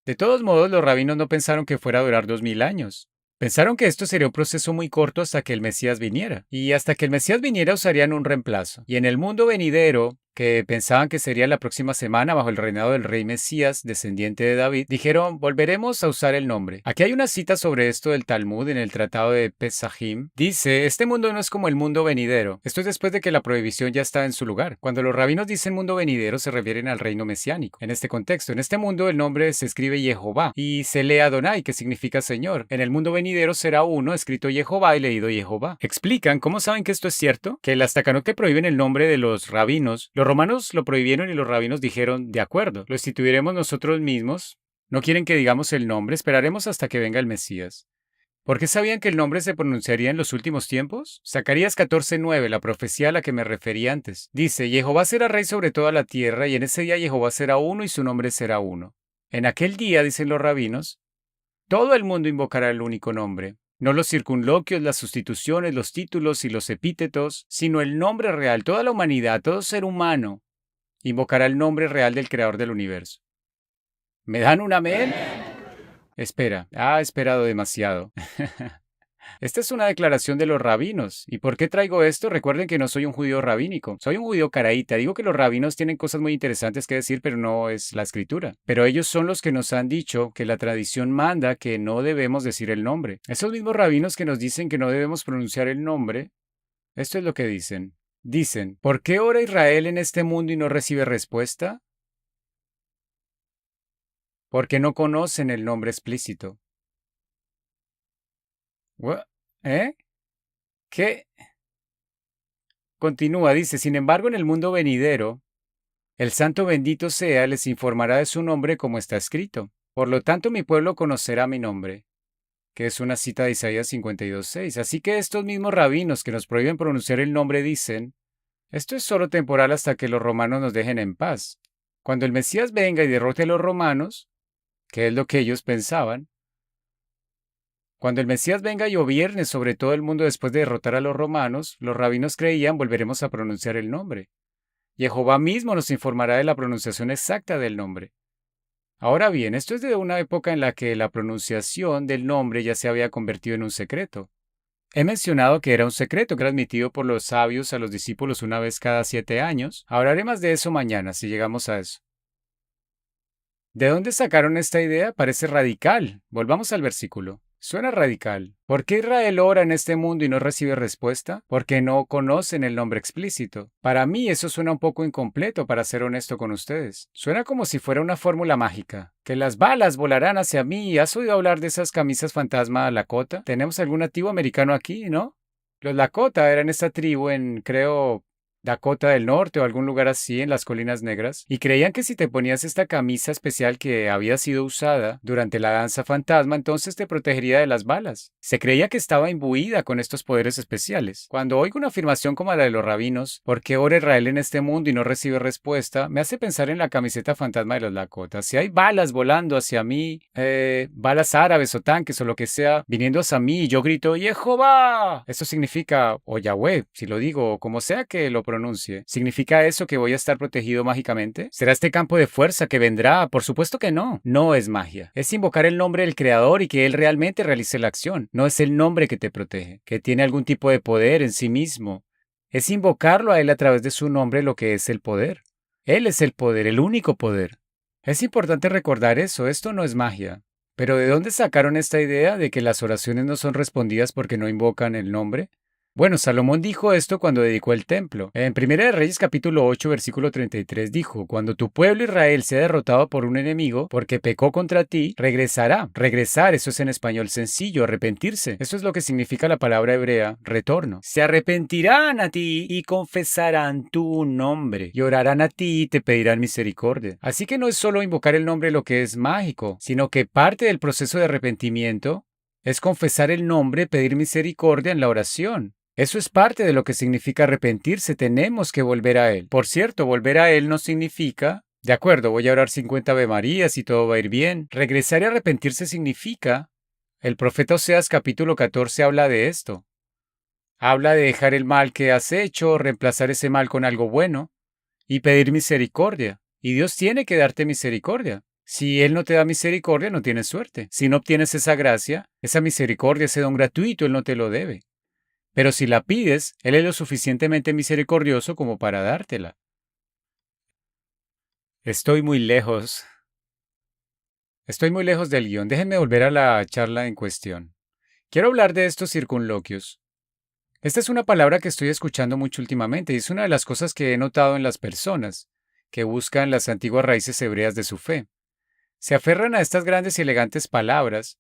De todos modos, los rabinos no pensaron que fuera a durar 2000 años. Pensaron que esto sería un proceso muy corto hasta que el Mesías viniera. Y hasta que el Mesías viniera usarían un reemplazo. Y en el mundo venidero, que pensaban que sería la próxima semana bajo el reinado del rey Mesías, descendiente de David, dijeron, volveremos a usar el nombre. Aquí hay una cita sobre esto del Talmud en el Tratado de Pesajim. Dice, este mundo no es como el mundo venidero. Esto es después de que la prohibición ya está en su lugar. Cuando los rabinos dicen mundo venidero se refieren al reino mesiánico. En este contexto, en este mundo el nombre se escribe Jehová y se lee Adonai, que significa Señor. En el mundo venidero será uno escrito Jehová y leído Jehová. Explican cómo saben que esto es cierto, que las Takanot que prohíben el nombre de los rabinos, los romanos lo prohibieron y los rabinos dijeron, de acuerdo, lo instituiremos nosotros mismos. No quieren que digamos el nombre, esperaremos hasta que venga el Mesías. ¿Por qué sabían que el nombre se pronunciaría en los últimos tiempos? Zacarías 14:9, la profecía a la que me referí antes. Dice, Jehová será rey sobre toda la tierra, y en ese día Jehová será uno y su nombre será uno. En aquel día, dicen los rabinos, todo el mundo invocará el único nombre. No los circunloquios, las sustituciones, los títulos y los epítetos, sino el nombre real. Toda la humanidad, todo ser humano, invocará el nombre real del Creador del universo. ¿Me dan un amén? Espera, ha esperado demasiado. Esta es una declaración de los rabinos. ¿Y por qué traigo esto? Recuerden que no soy un judío rabínico, soy un judío caraíta. Digo que los rabinos tienen cosas muy interesantes que decir, pero no es la escritura. Pero ellos son los que nos han dicho que la tradición manda que no debemos decir el nombre. Esos mismos rabinos que nos dicen que no debemos pronunciar el nombre, esto es lo que dicen. Dicen, ¿por qué ora Israel en este mundo y no recibe respuesta? Porque no conocen el nombre explícito. ¿Eh? ¿Qué? Continúa, dice, sin embargo, en el mundo venidero, el santo bendito sea les informará de su nombre como está escrito. Por lo tanto, mi pueblo conocerá mi nombre, que es una cita de Isaías 52:6. Así que estos mismos rabinos que nos prohíben pronunciar el nombre dicen, esto es solo temporal hasta que los romanos nos dejen en paz. Cuando el Mesías venga y derrote a los romanos, que es lo que ellos pensaban, cuando el Mesías venga y gobierne sobre todo el mundo después de derrotar a los romanos, los rabinos creían volveremos a pronunciar el nombre. Jehová mismo nos informará de la pronunciación exacta del nombre. Ahora bien, esto es de una época en la que la pronunciación del nombre ya se había convertido en un secreto. He mencionado que era un secreto transmitido por los sabios a los discípulos una vez cada 7 años. Hablaré más de eso mañana, si llegamos a eso. ¿De dónde sacaron esta idea? Parece radical. Volvamos al versículo. Suena radical. ¿Por qué Israel ora en este mundo y no recibe respuesta? Porque no conocen el nombre explícito. Para mí eso suena un poco incompleto, para ser honesto con ustedes. Suena como si fuera una fórmula mágica. Que las balas volarán hacia mí. ¿Has oído hablar de esas camisas fantasma Lakota? Tenemos algún nativo americano aquí, ¿no? Los Lakota eran esta tribu en, creo, Dakota del Norte o algún lugar así en las Colinas Negras, y creían que si te ponías esta camisa especial que había sido usada durante la danza fantasma, entonces te protegería de las balas. Se creía que estaba imbuida con estos poderes especiales. Cuando oigo una afirmación como la de los rabinos, ¿por qué ora Israel en este mundo y no recibe respuesta?, me hace pensar en la camiseta fantasma de los Lakota. Si hay balas volando hacia mí, balas árabes o tanques o lo que sea, viniendo hacia mí y yo grito ¡Jehová! Eso significa, o Yahweh, si lo digo, o como sea que lo pronuncie. ¿Significa eso que voy a estar protegido mágicamente? ¿Será este campo de fuerza que vendrá? Por supuesto que no. No es magia. Es invocar el nombre del Creador y que Él realmente realice la acción. No es el nombre que te protege, que tiene algún tipo de poder en sí mismo. Es invocarlo a Él a través de su nombre, lo que es el poder. Él es el poder, el único poder. Es importante recordar eso. Esto no es magia. Pero ¿de dónde sacaron esta idea de que las oraciones no son respondidas porque no invocan el nombre? Bueno, Salomón dijo esto cuando dedicó el templo. En Primera de Reyes capítulo 8, versículo 33 dijo, cuando tu pueblo Israel sea derrotado por un enemigo porque pecó contra ti, regresará. Regresar, eso es en español sencillo, arrepentirse. Eso es lo que significa la palabra hebrea, retorno. Se arrepentirán a ti y confesarán tu nombre. Y orarán a ti y te pedirán misericordia. Así que no es solo invocar el nombre lo que es mágico, sino que parte del proceso de arrepentimiento es confesar el nombre, pedir misericordia en la oración. Eso es parte de lo que significa arrepentirse, tenemos que volver a Él. Por cierto, volver a Él no significa, de acuerdo, voy a orar 50 Ave Marías y todo va a ir bien. Regresar y arrepentirse significa, el profeta Oseas capítulo 14 habla de esto. Habla de dejar el mal que has hecho, reemplazar ese mal con algo bueno y pedir misericordia. Y Dios tiene que darte misericordia. Si Él no te da misericordia, no tienes suerte. Si no obtienes esa gracia, esa misericordia, ese don gratuito, Él no te lo debe. Pero si la pides, Él es lo suficientemente misericordioso como para dártela. Estoy muy lejos del guión. Déjenme volver a la charla en cuestión. Quiero hablar de estos circunloquios. Esta es una palabra que estoy escuchando mucho últimamente y es una de las cosas que he notado en las personas que buscan las antiguas raíces hebreas de su fe. Se aferran a estas grandes y elegantes palabras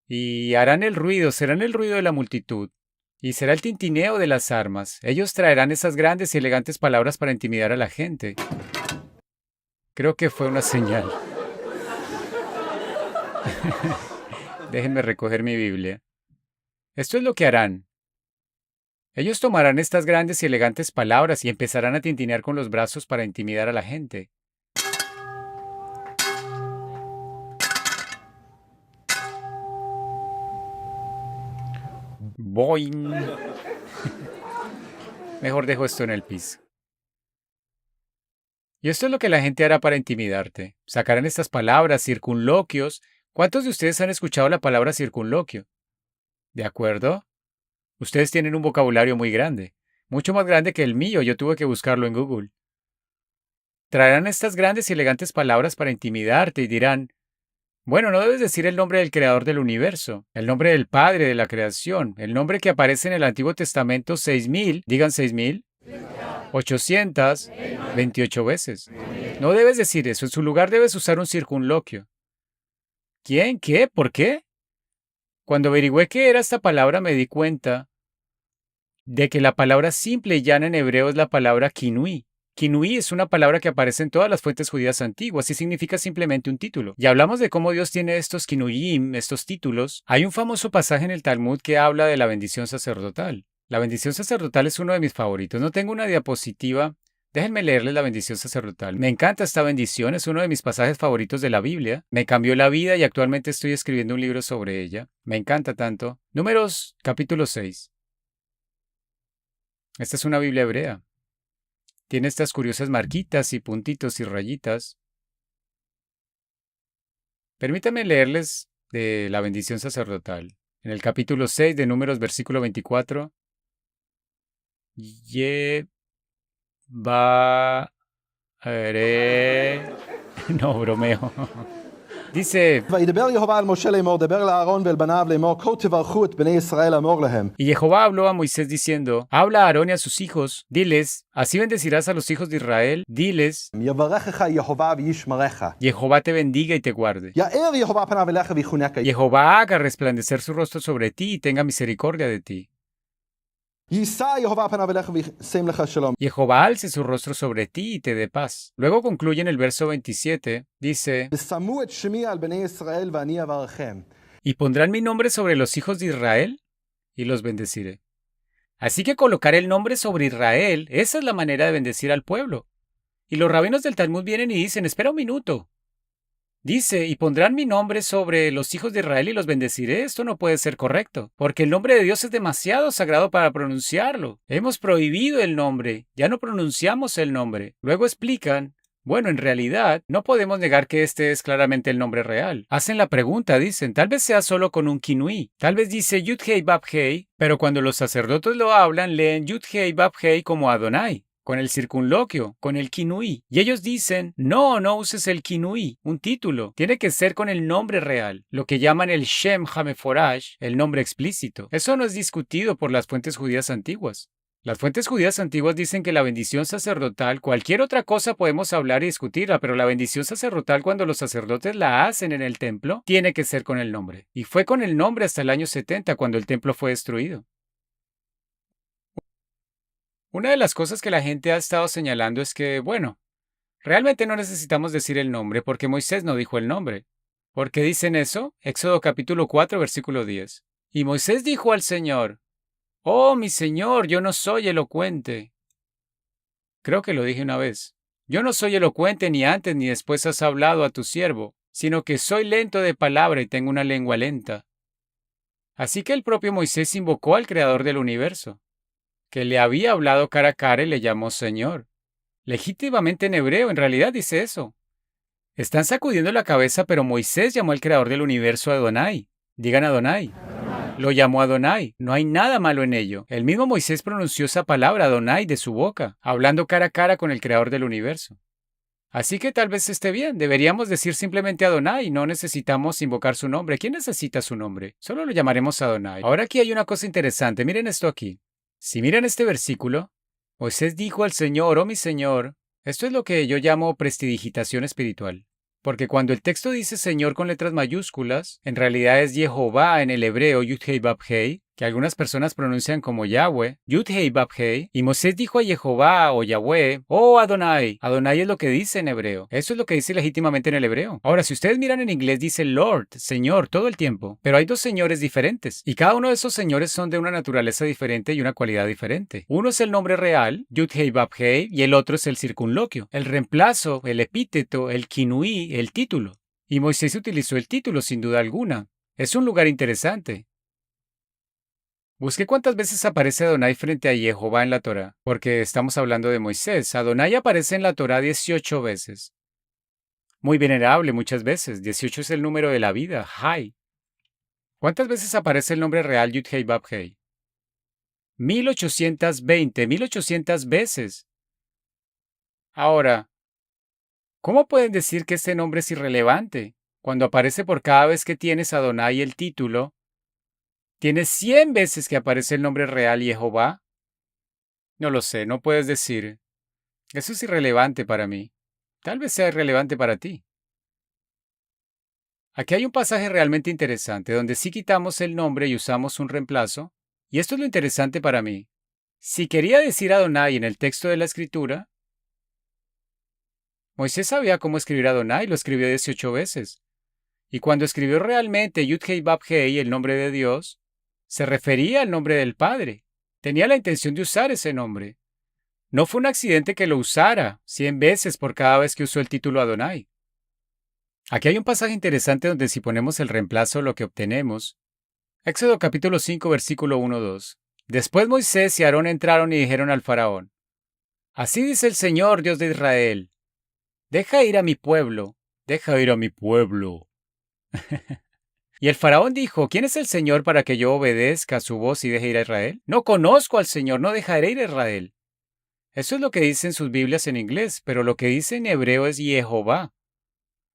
y harán el ruido, serán el ruido de la multitud. Y será el tintineo de las armas. Ellos traerán esas grandes y elegantes palabras para intimidar a la gente. Creo que fue una señal. Déjenme recoger mi Biblia. Esto es lo que harán. Ellos tomarán estas grandes y elegantes palabras y empezarán a tintinear con los brazos para intimidar a la gente. Boing. Mejor dejo esto en el piso. Y esto es lo que la gente hará para intimidarte. Sacarán estas palabras, circunloquios. ¿Cuántos de ustedes han escuchado la palabra circunloquio? ¿De acuerdo? Ustedes tienen un vocabulario muy grande. Mucho más grande que el mío. Yo tuve que buscarlo en Google. Traerán estas grandes y elegantes palabras para intimidarte y dirán, bueno, no debes decir el nombre del creador del universo, el nombre del Padre de la creación, el nombre que aparece en el Antiguo Testamento 6,000, digan 6,828 veces. No debes decir eso, en su lugar debes usar un circunloquio. ¿Quién? ¿Qué? ¿Por qué? Cuando averigüé qué era esta palabra me di cuenta de que la palabra simple y llana en hebreo es la palabra kinui. Kinui es una palabra que aparece en todas las fuentes judías antiguas y significa simplemente un título. Y hablamos de cómo Dios tiene estos kinuyim, estos títulos. Hay un famoso pasaje en el Talmud que habla de la bendición sacerdotal. La bendición sacerdotal es uno de mis favoritos. No tengo una diapositiva. Déjenme leerles la bendición sacerdotal. Me encanta esta bendición, es uno de mis pasajes favoritos de la Biblia. Me cambió la vida y actualmente estoy escribiendo un libro sobre ella. Me encanta tanto. Números capítulo 6. Esta es una Biblia hebrea. Tiene estas curiosas marquitas y puntitos y rayitas. Permítanme leerles de la bendición sacerdotal. En el capítulo 6 de Números, versículo 24. No, bromeo. Dice, y Jehová habló a Moisés diciendo, habla a Aarón y a sus hijos, diles, así bendecirás a los hijos de Israel, diles, Jehová te bendiga y te guarde. Jehová haga resplandecer su rostro sobre ti y tenga misericordia de ti. Jehová alce su rostro sobre ti y te dé paz. Luego concluye en el verso 27, dice, y pondrán mi nombre sobre los hijos de Israel y los bendeciré. Así que colocar el nombre sobre Israel, esa es la manera de bendecir al pueblo. Y los rabinos del Talmud vienen y dicen, espera un minuto. Dice, y pondrán mi nombre sobre los hijos de Israel y los bendeciré. Esto no puede ser correcto, porque el nombre de Dios es demasiado sagrado para pronunciarlo. Hemos prohibido el nombre, ya no pronunciamos el nombre. Luego explican, bueno, en realidad, no podemos negar que este es claramente el nombre real. Hacen la pregunta, dicen, tal vez sea solo con un kinui. Tal vez dice Yud-Hei Bab-Hei, pero cuando los sacerdotes lo hablan, leen Yud-Hei Bab-Hei como Adonai. con el circunloquio, con el kinuí. Y ellos dicen, no, no uses el kinuí, un título. Tiene que ser con el nombre real, lo que llaman el Shem HaMeforash, el nombre explícito. Eso no es discutido por las fuentes judías antiguas. Las fuentes judías antiguas dicen que la bendición sacerdotal, cualquier otra cosa podemos hablar y discutirla, pero la bendición sacerdotal cuando los sacerdotes la hacen en el templo, tiene que ser con el nombre. Y fue con el nombre hasta el año 70 cuando el templo fue destruido. Una de las cosas que la gente ha estado señalando es que, bueno, realmente no necesitamos decir el nombre porque Moisés no dijo el nombre. ¿Por qué dicen eso? Éxodo capítulo 4, versículo 10. Y Moisés dijo al Señor, oh, mi Señor, yo no soy elocuente. Creo que lo dije una vez. Yo no soy elocuente ni antes ni después has hablado a tu siervo, sino que soy lento de palabra y tengo una lengua lenta. Así que el propio Moisés invocó al Creador del universo, que le había hablado cara a cara y le llamó Señor. Legítimamente en hebreo, en realidad dice eso. Están sacudiendo la cabeza, pero Moisés llamó al Creador del universo Adonai. Digan Adonai. Lo llamó Adonai. No hay nada malo en ello. El mismo Moisés pronunció esa palabra Adonai de su boca, hablando cara a cara con el Creador del universo. Así que tal vez esté bien. Deberíamos decir simplemente Adonai. No necesitamos invocar su nombre. ¿Quién necesita su nombre? Solo lo llamaremos Adonai. Ahora aquí hay una cosa interesante. Miren esto aquí. Si miran este versículo, Moisés dijo al Señor, oh mi Señor, esto es lo que yo llamo prestidigitación espiritual. Porque cuando el texto dice Señor con letras mayúsculas, en realidad es Jehová en el hebreo Yud-Hei Vav-Hei, que algunas personas pronuncian como Yahweh, Yud-Hei Vav-Hei, y Moisés dijo a Jehová o Yahweh, oh Adonai. Adonai es lo que dice en hebreo. Eso es lo que dice legítimamente en el hebreo. Ahora, si ustedes miran en inglés dice Lord, Señor, todo el tiempo. Pero hay dos señores diferentes, y cada uno de esos señores son de una naturaleza diferente y una cualidad diferente. Uno es el nombre real, Yud-Hei Vav-Hei, y el otro es el circunloquio, el reemplazo, el epíteto, el kinuí, el título. Y Moisés utilizó el título sin duda alguna. Es un lugar interesante. Busqué cuántas veces aparece Adonai frente a Jehová en la Torá, porque estamos hablando de Moisés. Adonai aparece en la Torá 18 veces. Muy venerable muchas veces. 18 es el número de la vida, Hay. ¿Cuántas veces aparece el nombre real Yud-Hei Vav-Hei? 1820 veces. Ahora, ¿cómo pueden decir que este nombre es irrelevante? Cuando aparece por cada vez que tienes Adonai el título, ¿tienes 100 veces que aparece el nombre real Jehová? No lo sé, no puedes decir. Eso es irrelevante para mí. Tal vez sea irrelevante para ti. Aquí hay un pasaje realmente interesante donde sí quitamos el nombre y usamos un reemplazo, y esto es lo interesante para mí. Si quería decir Adonai en el texto de la escritura, Moisés sabía cómo escribir Adonai, lo escribió 18 veces. Y cuando escribió realmente Yud-Hei Vav-Hei, el nombre de Dios, se refería al nombre del Padre. Tenía la intención de usar ese nombre. No fue un accidente que lo usara 100 veces por cada vez que usó el título Adonai. Aquí hay un pasaje interesante donde si ponemos el reemplazo lo que obtenemos. Éxodo capítulo 5 versículo 1-2. Después Moisés y Aarón entraron y dijeron al faraón, así dice el Señor Dios de Israel, deja ir a mi pueblo, deja ir a mi pueblo. Y el faraón dijo, ¿quién es el Señor para que yo obedezca a su voz y deje ir a Israel? No conozco al Señor, no dejaré ir a Israel. Eso es lo que dicen sus Biblias en inglés, pero lo que dice en hebreo es Jehová.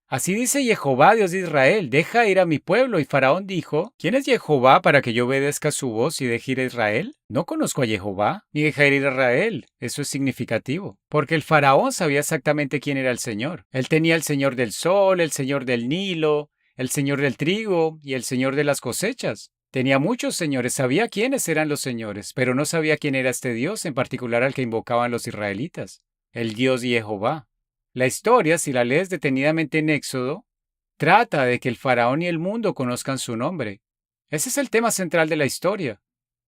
Así dice Jehová, Dios de Israel, deja ir a mi pueblo. Y Faraón dijo, ¿quién es Jehová para que yo obedezca su voz y deje ir a Israel? No conozco a Jehová, ni dejar ir a Israel. Eso es significativo, porque el Faraón sabía exactamente quién era el Señor. Él tenía el Señor del sol, el Señor del Nilo, el Señor del trigo y el Señor de las cosechas. Tenía muchos señores, sabía quiénes eran los señores, pero no sabía quién era este Dios en particular al que invocaban los israelitas, el Dios Jehová. La historia, si la lees detenidamente en Éxodo, trata de que el faraón y el mundo conozcan su nombre. Ese es el tema central de la historia.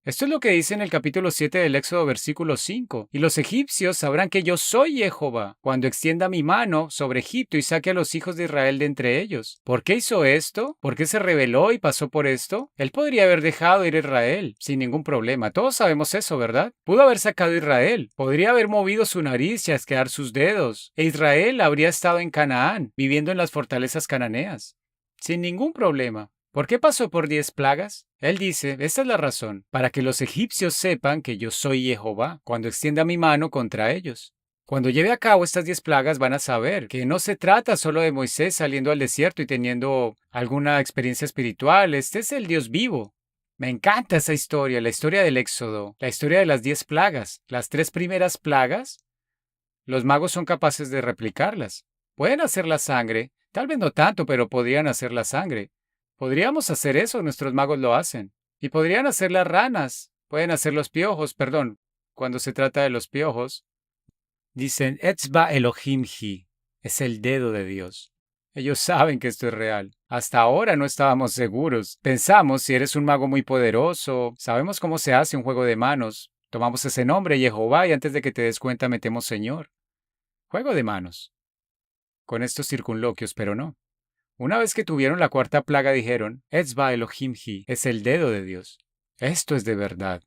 Esto es lo que dice en el capítulo 7 del Éxodo versículo 5. Y los egipcios sabrán que yo soy Jehová, cuando extienda mi mano sobre Egipto y saque a los hijos de Israel de entre ellos. ¿Por qué hizo esto? ¿Por qué se rebeló y pasó por esto? Él podría haber dejado ir a Israel, sin ningún problema. Todos sabemos eso, ¿verdad? Pudo haber sacado a Israel. Podría haber movido su nariz y asquear sus dedos. E Israel habría estado en Canaán, viviendo en las fortalezas cananeas. Sin ningún problema. ¿Por qué pasó por 10 plagas? Él dice, esta es la razón, para que los egipcios sepan que yo soy Jehová cuando extienda mi mano contra ellos. Cuando lleve a cabo estas 10 plagas van a saber que no se trata solo de Moisés saliendo al desierto y teniendo alguna experiencia espiritual, este es el Dios vivo. Me encanta esa historia, la historia del Éxodo, la historia de las 10 plagas. Las 3 primeras plagas, los magos son capaces de replicarlas. Pueden hacer la sangre, tal vez no tanto, pero podrían hacer la sangre. Podríamos hacer eso, nuestros magos lo hacen. Y podrían hacer las ranas, pueden hacer los piojos, perdón, cuando se trata de los piojos. Dicen, Etzba Elohim Hi, es el dedo de Dios. Ellos saben que esto es real. Hasta ahora no estábamos seguros. Pensamos, si eres un mago muy poderoso, sabemos cómo se hace un juego de manos. Tomamos ese nombre, Jehová, y antes de que te des cuenta metemos Señor. Juego de manos. Con estos circunloquios, pero no. Una vez que tuvieron la cuarta plaga dijeron, Etzba Elohim Hi, es el dedo de Dios. Esto es de verdad.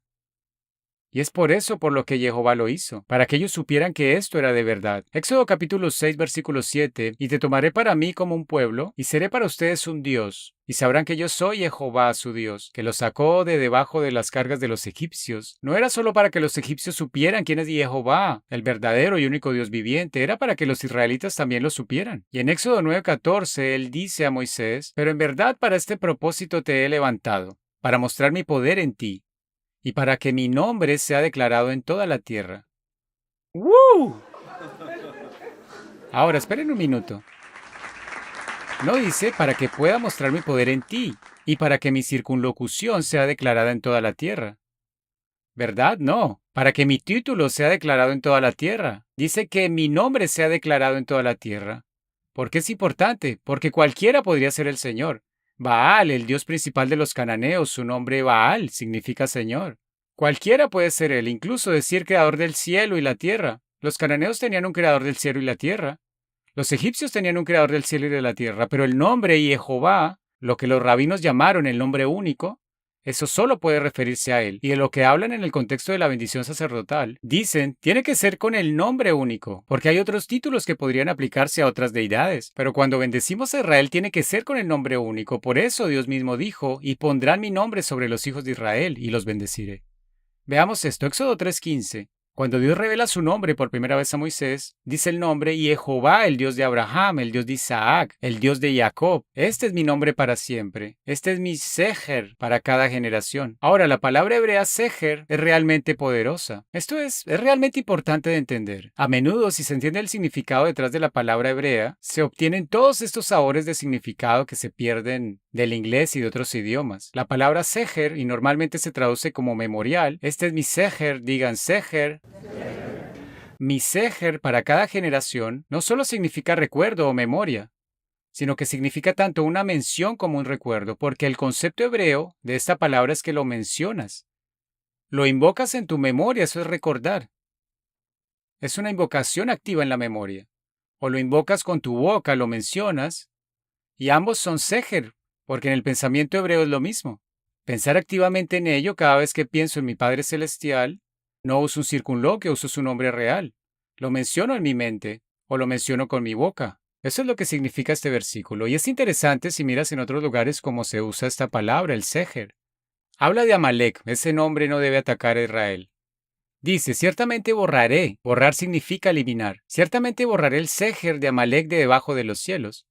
Y es por eso por lo que Jehová lo hizo, para que ellos supieran que esto era de verdad. Éxodo capítulo 6, versículo 7, y te tomaré para mí como un pueblo, y seré para ustedes un Dios, y sabrán que yo soy Jehová su Dios, que los sacó de debajo de las cargas de los egipcios. No era solo para que los egipcios supieran quién es Jehová, el verdadero y único Dios viviente, era para que los israelitas también lo supieran. Y en Éxodo 9:14 él dice a Moisés, pero en verdad para este propósito te he levantado, para mostrar mi poder en ti, y para que mi nombre sea declarado en toda la tierra. ¡Woo! Ahora, esperen un minuto. No dice para que pueda mostrar mi poder en ti y para que mi circunlocución sea declarada en toda la tierra. ¿Verdad? No. Para que mi título sea declarado en toda la tierra. Dice que mi nombre sea declarado en toda la tierra. ¿Por qué es importante? Porque cualquiera podría ser el Señor. Baal, el dios principal de los cananeos, su nombre Baal significa Señor. Cualquiera puede ser él, incluso decir creador del cielo y la tierra. Los cananeos tenían un creador del cielo y la tierra. Los egipcios tenían un creador del cielo y de la tierra, pero el nombre Jehová, lo que los rabinos llamaron el nombre único, eso solo puede referirse a él. Y de lo que hablan en el contexto de la bendición sacerdotal, dicen, tiene que ser con el nombre único, porque hay otros títulos que podrían aplicarse a otras deidades. Pero cuando bendecimos a Israel, tiene que ser con el nombre único. Por eso Dios mismo dijo, y pondrán mi nombre sobre los hijos de Israel, y los bendeciré. Veamos esto, Éxodo 3:15. Cuando Dios revela su nombre por primera vez a Moisés, dice el nombre y Jehová, el Dios de Abraham, el Dios de Isaac, el Dios de Jacob. Este es mi nombre para siempre. Este es mi Seher para cada generación. Ahora, la palabra hebrea Seher es realmente poderosa. Esto es realmente importante de entender. A menudo, si se entiende el significado detrás de la palabra hebrea, se obtienen todos estos sabores de significado que se pierden del inglés y de otros idiomas. La palabra Seher, y normalmente se traduce como memorial, este es mi Seher, digan Seher. Mi Seher para cada generación no solo significa recuerdo o memoria, sino que significa tanto una mención como un recuerdo, porque el concepto hebreo de esta palabra es que lo mencionas. Lo invocas en tu memoria, eso es recordar. Es una invocación activa en la memoria. O lo invocas con tu boca, lo mencionas, y ambos son Seher, porque en el pensamiento hebreo es lo mismo. Pensar activamente en ello cada vez que pienso en mi Padre Celestial, no uso un circunloquio, uso su nombre real. Lo menciono en mi mente o lo menciono con mi boca. Eso es lo que significa este versículo. Y es interesante si miras en otros lugares cómo se usa esta palabra, el Seher. Habla de Amalek, ese nombre no debe atacar a Israel. Dice, ciertamente borraré. Borrar significa eliminar. Ciertamente borraré el Seher de Amalek de debajo de los cielos.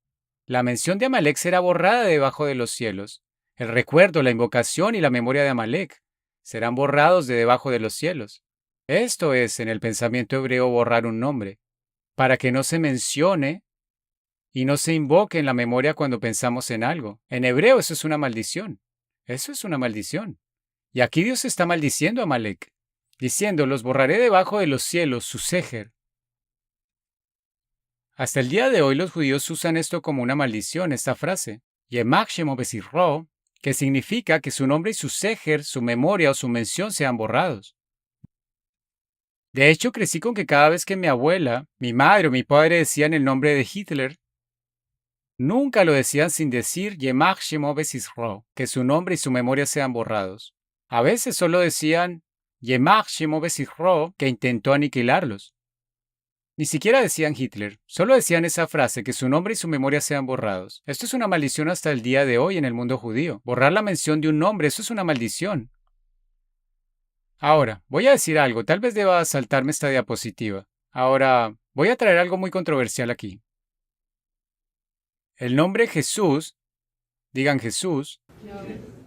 La mención de Amalek será borrada de debajo de los cielos. El recuerdo, la invocación y la memoria de Amalek serán borrados de debajo de los cielos. Esto es, en el pensamiento hebreo, borrar un nombre, para que no se mencione y no se invoque en la memoria cuando pensamos en algo. En hebreo eso es una maldición. Eso es una maldición. Y aquí Dios está maldiciendo a Amalek, diciendo, los borraré debajo de los cielos, su Seher. Hasta el día de hoy los judíos usan esto como una maldición, esta frase, Yemach Shemo Besirro, que significa que su nombre y su Seher, su memoria o su mención sean borrados. De hecho, crecí con que cada vez que mi abuela, mi madre o mi padre decían el nombre de Hitler, nunca lo decían sin decir Yemach Shemo Besirro, que su nombre y su memoria sean borrados. A veces solo decían Yemach Shemo Besirro, que intentó aniquilarlos. Ni siquiera decían Hitler, solo decían esa frase, que su nombre y su memoria sean borrados. Esto es una maldición hasta el día de hoy en el mundo judío. Borrar la mención de un nombre, eso es una maldición. Ahora, voy a decir algo, tal vez deba saltarme esta diapositiva. Ahora, voy a traer algo muy controversial aquí. El nombre Jesús, digan Jesús,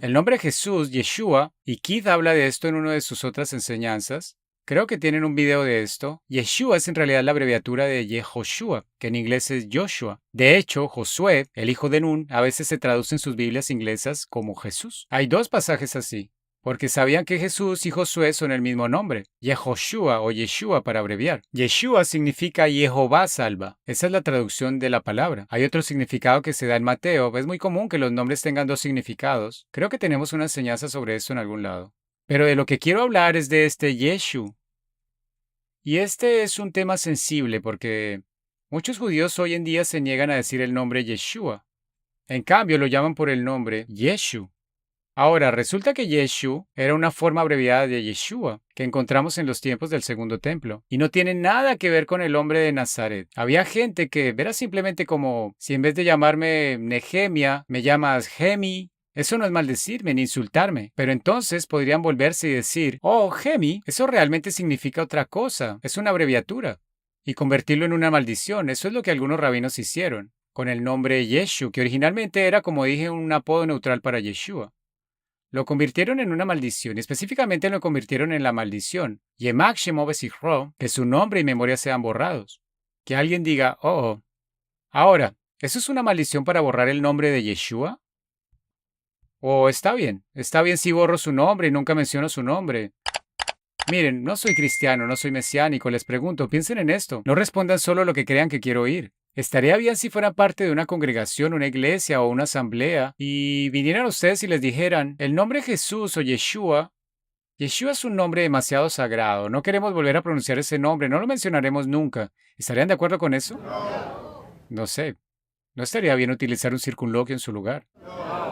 el nombre Jesús, Yeshua, y Keith habla de esto en una de sus otras enseñanzas. Creo que tienen un video de esto. Yeshua es en realidad la abreviatura de Yehoshua, que en inglés es Joshua. De hecho, Josué, el hijo de Nun, a veces se traduce en sus Biblias inglesas como Jesús. Hay dos pasajes así, porque sabían que Jesús y Josué son el mismo nombre, Yehoshua o Yeshua para abreviar. Yeshua significa Jehová salva. Esa es la traducción de la palabra. Hay otro significado que se da en Mateo. Es muy común que los nombres tengan dos significados. Creo que tenemos una enseñanza sobre eso en algún lado. Pero de lo que quiero hablar es de este Yeshu. Y este es un tema sensible porque muchos judíos hoy en día se niegan a decir el nombre Yeshua. En cambio, lo llaman por el nombre Yeshu. Ahora, resulta que Yeshu era una forma abreviada de Yeshua, que encontramos en los tiempos del Segundo Templo, y no tiene nada que ver con el hombre de Nazaret. Había gente que era simplemente como, si en vez de llamarme Nehemia, me llamas Gemi. Eso no es maldecirme ni insultarme, pero entonces podrían volverse y decir, oh, Gemi, eso realmente significa otra cosa, es una abreviatura, y convertirlo en una maldición. Eso es lo que algunos rabinos hicieron, con el nombre Yeshu, que originalmente era, como dije, un apodo neutral para Yeshua. Lo convirtieron en una maldición, y específicamente lo convirtieron en la maldición, Yemak Shemo Besichro, que su nombre y memoria sean borrados. Que alguien diga, oh. Ahora, ¿eso es una maldición para borrar el nombre de Yeshua? O está bien si borro su nombre y nunca menciono su nombre. Miren, no soy cristiano, no soy mesiánico, les pregunto, piensen en esto, no respondan solo lo que crean que quiero oír. Estaría bien si fueran parte de una congregación, una iglesia o una asamblea y vinieran ustedes y les dijeran, el nombre Jesús o Yeshua, Yeshua es un nombre demasiado sagrado, no queremos volver a pronunciar ese nombre, no lo mencionaremos nunca. ¿Estarían de acuerdo con eso? No sé. ¿No estaría bien utilizar un circunloquio en su lugar?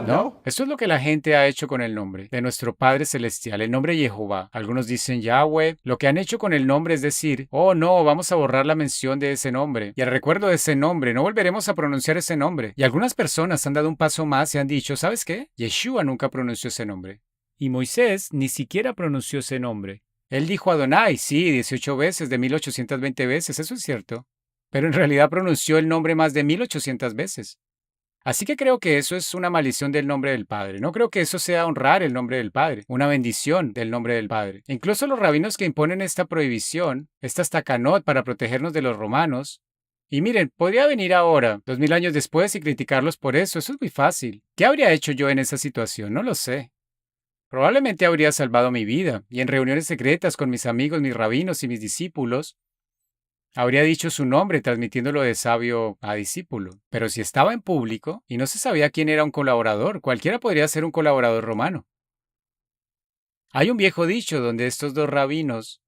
¿No? Esto es lo que la gente ha hecho con el nombre de nuestro Padre Celestial, el nombre Jehová. Algunos dicen Yahweh. Lo que han hecho con el nombre es decir, oh no, vamos a borrar la mención de ese nombre. Y al recuerdo de ese nombre, no volveremos a pronunciar ese nombre. Y algunas personas han dado un paso más y han dicho, ¿sabes qué? Yeshua nunca pronunció ese nombre. Y Moisés ni siquiera pronunció ese nombre. Él dijo Adonai, sí, 18 veces, de 1820 veces, eso es cierto. Pero en realidad pronunció el nombre más de 1800 veces. Así que creo que eso es una maldición del nombre del Padre. No creo que eso sea honrar el nombre del Padre, una bendición del nombre del Padre. Incluso los rabinos que imponen esta prohibición, esta takanot para protegernos de los romanos. Y miren, podría venir ahora, 2000 años después, y criticarlos por eso. Eso es muy fácil. ¿Qué habría hecho yo en esa situación? No lo sé. Probablemente habría salvado mi vida, y en reuniones secretas con mis amigos, mis rabinos y mis discípulos, habría dicho su nombre transmitiéndolo de sabio a discípulo. Pero si estaba en público y no se sabía quién era un colaborador, cualquiera podría ser un colaborador romano. Hay un viejo dicho donde estos dos rabinos,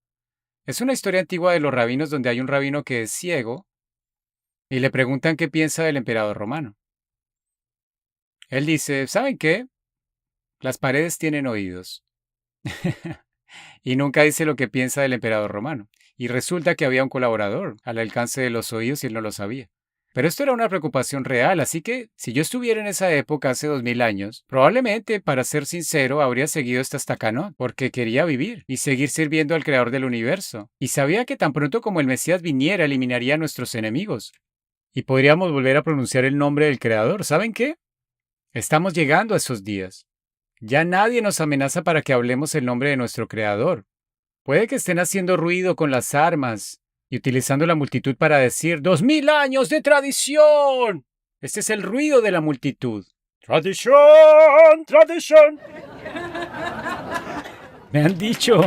es una historia antigua de los rabinos donde hay un rabino que es ciego y le preguntan qué piensa del emperador romano. Él dice, ¿saben qué? Las paredes tienen oídos. Y nunca dice lo que piensa del emperador romano. Y resulta que había un colaborador al alcance de los oídos y él no lo sabía. Pero esto era una preocupación real, así que si yo estuviera en esa época hace 2000 años, probablemente, para ser sincero, habría seguido esta estacanot, porque quería vivir y seguir sirviendo al creador del universo. Y sabía que tan pronto como el Mesías viniera, eliminaría a nuestros enemigos. Y podríamos volver a pronunciar el nombre del creador. ¿Saben qué? Estamos llegando a esos días. Ya nadie nos amenaza para que hablemos el nombre de nuestro creador. Puede que estén haciendo ruido con las armas y utilizando la multitud para decir 2000 años de tradición. Este es el ruido de la multitud. Tradición, tradición. Me han dicho.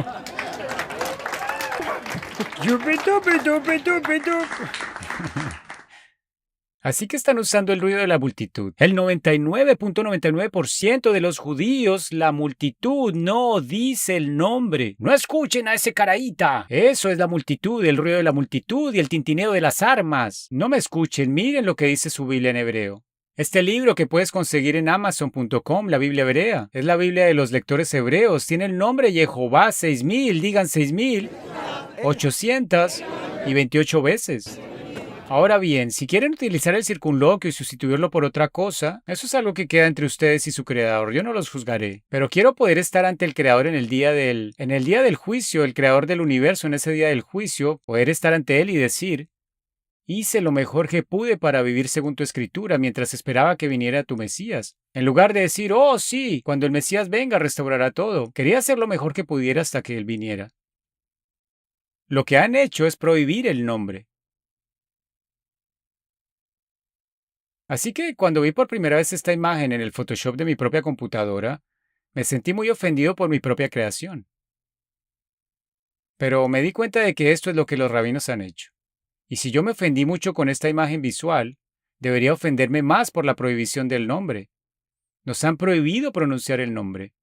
Así que están usando el ruido de la multitud. El 99.99% de los judíos, la multitud no dice el nombre. No escuchen a ese caraíta. Eso es la multitud, el ruido de la multitud y el tintineo de las armas. No me escuchen, miren lo que dice su Biblia en hebreo. Este libro que puedes conseguir en Amazon.com, la Biblia hebrea, es la Biblia de los lectores hebreos. Tiene el nombre Jehová 6000, digan 6800. y 28 veces. Ahora bien, si quieren utilizar el circunloquio y sustituirlo por otra cosa, eso es algo que queda entre ustedes y su creador. Yo no los juzgaré. Pero quiero poder estar ante el creador en el día del juicio, el creador del universo en ese día del juicio, poder estar ante él y decir: hice lo mejor que pude para vivir según tu escritura mientras esperaba que viniera tu Mesías. En lugar de decir: oh sí, cuando el Mesías venga restaurará todo. Quería hacer lo mejor que pudiera hasta que él viniera. Lo que han hecho es prohibir el nombre. Así que cuando vi por primera vez esta imagen en el Photoshop de mi propia computadora, me sentí muy ofendido por mi propia creación. Pero me di cuenta de que esto es lo que los rabinos han hecho. Y si yo me ofendí mucho con esta imagen visual, debería ofenderme más por la prohibición del nombre. Nos han prohibido pronunciar el nombre.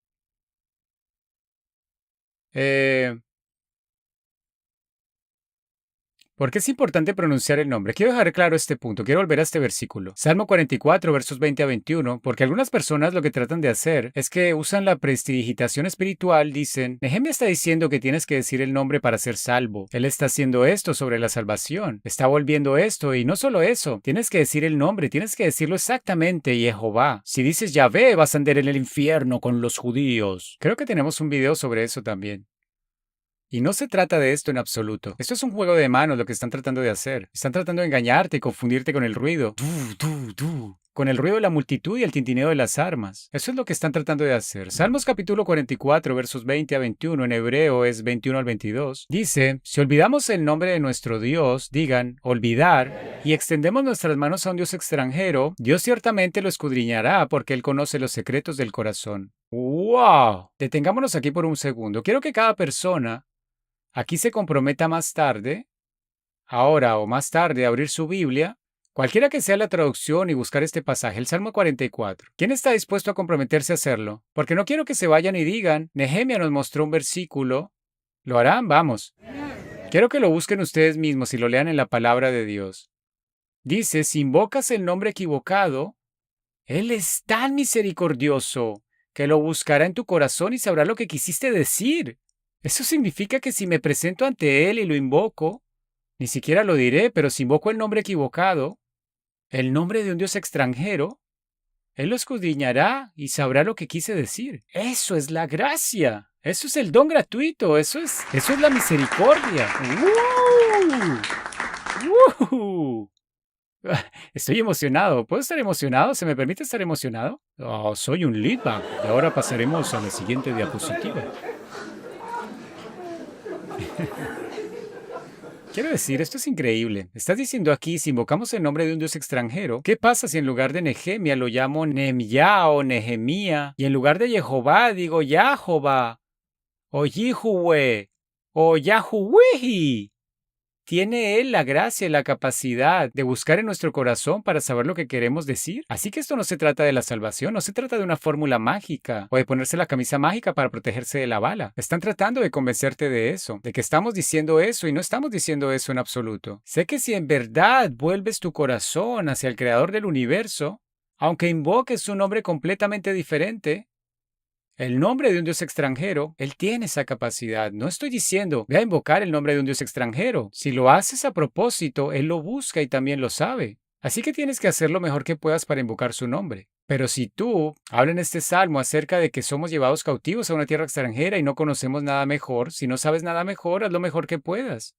¿Por qué es importante pronunciar el nombre? Quiero dejar claro este punto. Quiero volver a este versículo. Salmo 44, versos 20 a 21, porque algunas personas lo que tratan de hacer es que usan la prestidigitación espiritual, dicen: Nehemia está diciendo que tienes que decir el nombre para ser salvo. Él está haciendo esto sobre la salvación. Está volviendo esto, y no solo eso. Tienes que decir el nombre, tienes que decirlo exactamente, Jehová. Si dices Yahvé, vas a andar en el infierno con los judíos. Creo que tenemos un video sobre eso también. Y no se trata de esto en absoluto. Esto es un juego de manos lo que están tratando de hacer. Están tratando de engañarte y confundirte con el ruido. Con el ruido de la multitud y el tintineo de las armas. Eso es lo que están tratando de hacer. Salmos capítulo 44, versos 20 a 21, en hebreo es 21 al 22. Dice: si olvidamos el nombre de nuestro Dios, digan olvidar, y extendemos nuestras manos a un Dios extranjero, Dios ciertamente lo escudriñará porque Él conoce los secretos del corazón. ¡Wow! Detengámonos aquí por un segundo. Quiero que cada persona aquí se comprometa más tarde, ahora o más tarde, a abrir su Biblia, cualquiera que sea la traducción, y buscar este pasaje, el Salmo 44. ¿Quién está dispuesto a comprometerse a hacerlo? Porque no quiero que se vayan y digan: Nehemia nos mostró un versículo. ¿Lo harán? Vamos. Quiero que lo busquen ustedes mismos y lo lean en la palabra de Dios. Dice: si invocas el nombre equivocado, Él es tan misericordioso que lo buscará en tu corazón y sabrá lo que quisiste decir. Eso significa que si me presento ante Él y lo invoco, ni siquiera lo diré, pero si invoco el nombre equivocado, el nombre de un Dios extranjero, Él lo escudriñará y sabrá lo que quise decir. Eso es la gracia. Eso es el don gratuito. Eso es la misericordia. ¡Woo! Estoy emocionado. ¿Puedo estar emocionado? ¿Se me permite estar emocionado? Oh, soy un leadback. Y ahora pasaremos a la siguiente diapositiva. Quiero decir, esto es increíble. Estás diciendo aquí: si invocamos el nombre de un Dios extranjero, ¿qué pasa si en lugar de Nehemia lo llamo Nehemia o Nehemía? Y en lugar de Jehová digo Yahová, o Yihue, o Yahuwehi. ¿Tiene Él la gracia y la capacidad de buscar en nuestro corazón para saber lo que queremos decir? Así que esto no se trata de la salvación, no se trata de una fórmula mágica o de ponerse la camisa mágica para protegerse de la bala. Están tratando de convencerte de eso, de que estamos diciendo eso, y no estamos diciendo eso en absoluto. Sé que si en verdad vuelves tu corazón hacia el Creador del universo, aunque invoques un nombre completamente diferente, el nombre de un Dios extranjero, Él tiene esa capacidad. No estoy diciendo: ve a invocar el nombre de un Dios extranjero. Si lo haces a propósito, Él lo busca y también lo sabe. Así que tienes que hacer lo mejor que puedas para invocar su nombre. Pero si tú hablas en este salmo acerca de que somos llevados cautivos a una tierra extranjera y no conocemos nada mejor, si no sabes nada mejor, haz lo mejor que puedas.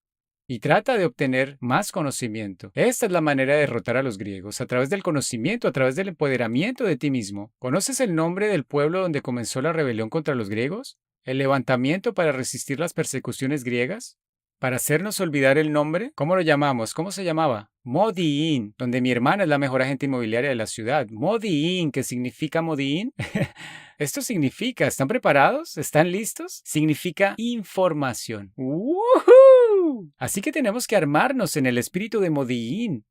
Y trata de obtener más conocimiento. Esta es la manera de derrotar a los griegos, a través del conocimiento, a través del empoderamiento de ti mismo. ¿Conoces el nombre del pueblo donde comenzó la rebelión contra los griegos? ¿El levantamiento para resistir las persecuciones griegas? ¿Para hacernos olvidar el nombre? ¿Cómo lo llamamos? ¿Cómo se llamaba? Modi'in, donde mi hermana es la mejor agente inmobiliaria de la ciudad. Modi'in, ¿qué significa Modi'in? Esto significa, ¿están preparados? ¿Están listos? Significa información. ¡Woohoo! Así que tenemos que armarnos en el espíritu de Modi'in,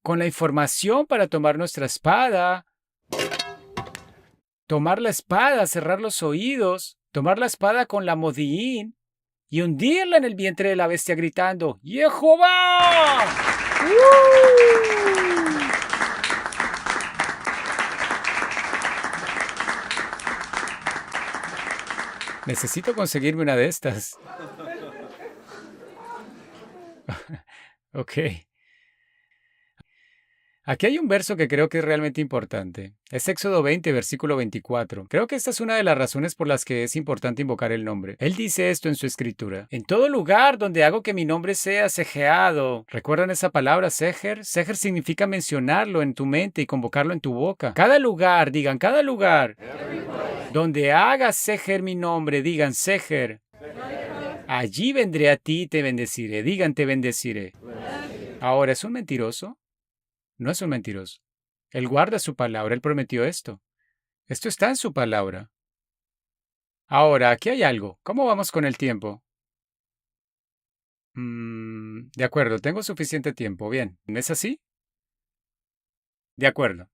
con la información para tomar nuestra espada, tomar la espada, cerrar los oídos, tomar la espada con la Modi'in y hundirla en el vientre de la bestia gritando: ¡Jehová! Necesito conseguirme una de estas. Ok. Aquí hay un verso que creo que es realmente importante. Es Éxodo 20, versículo 24. Creo que esta es una de las razones por las que es importante invocar el nombre. Él dice esto en su escritura. En todo lugar donde hago que mi nombre sea sejeado. ¿Recuerdan esa palabra, sejer? Sejer significa mencionarlo en tu mente y convocarlo en tu boca. Cada lugar, digan, cada lugar. Donde haga sejer mi nombre, digan sejer. Allí vendré a ti y te bendeciré. Digan, te bendeciré. Ahora, ¿es un mentiroso? No es un mentiroso. Él guarda su palabra, él prometió esto. Esto está en su palabra. Ahora, aquí hay algo. ¿Cómo vamos con el tiempo? De acuerdo, tengo suficiente tiempo. Bien, ¿no es así? De acuerdo.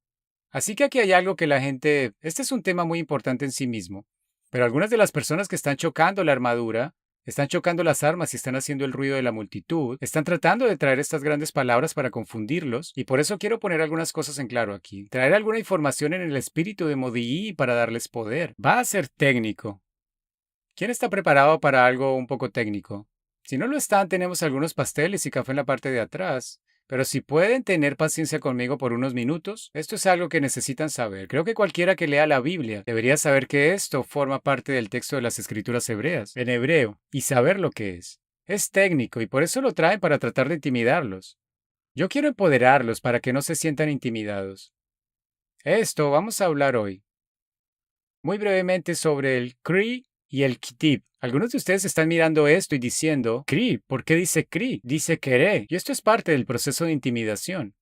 Así que aquí hay algo que la gente... Este es un tema muy importante en sí mismo, pero algunas de las personas que están chocando la armadura, están chocando las armas y están haciendo el ruido de la multitud, están tratando de traer estas grandes palabras para confundirlos, y por eso quiero poner algunas cosas en claro aquí. Traer alguna información en el espíritu de Modi'í para darles poder. Va a ser técnico. ¿Quién está preparado para algo un poco técnico? Si no lo están, tenemos algunos pasteles y café en la parte de atrás. Pero si pueden tener paciencia conmigo por unos minutos, esto es algo que necesitan saber. Creo que cualquiera que lea la Biblia debería saber que esto forma parte del texto de las escrituras hebreas, en hebreo, y saber lo que es. Es técnico y por eso lo traen para tratar de intimidarlos. Yo quiero empoderarlos para que no se sientan intimidados. Esto vamos a hablar hoy, muy brevemente, sobre el Kri y el Kitib. Algunos de ustedes están mirando esto y diciendo, Kri, ¿por qué dice Kri? Dice Kere. Y esto es parte del proceso de intimidación.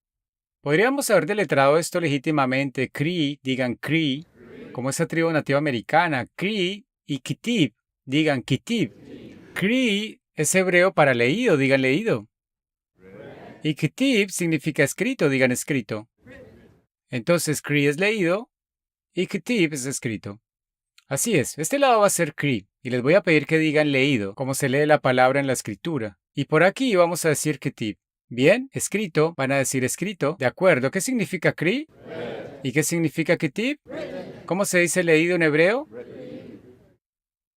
Podríamos haber deletrado esto legítimamente, Kri, digan Kri, como esa tribu nativa americana, Kri, y Kitib, digan Kitib. Kri es hebreo para leído, digan leído. Y Kitib significa escrito, digan escrito. Entonces Kri es leído y Kitib es escrito. Así es, este lado va a ser Kri, y les voy a pedir que digan leído, como se lee la palabra en la escritura. Y por aquí vamos a decir Ketib. Bien, escrito, van a decir escrito. De acuerdo, ¿qué significa Kri? ¿Y qué significa Ketib? ¿Cómo se dice leído en hebreo?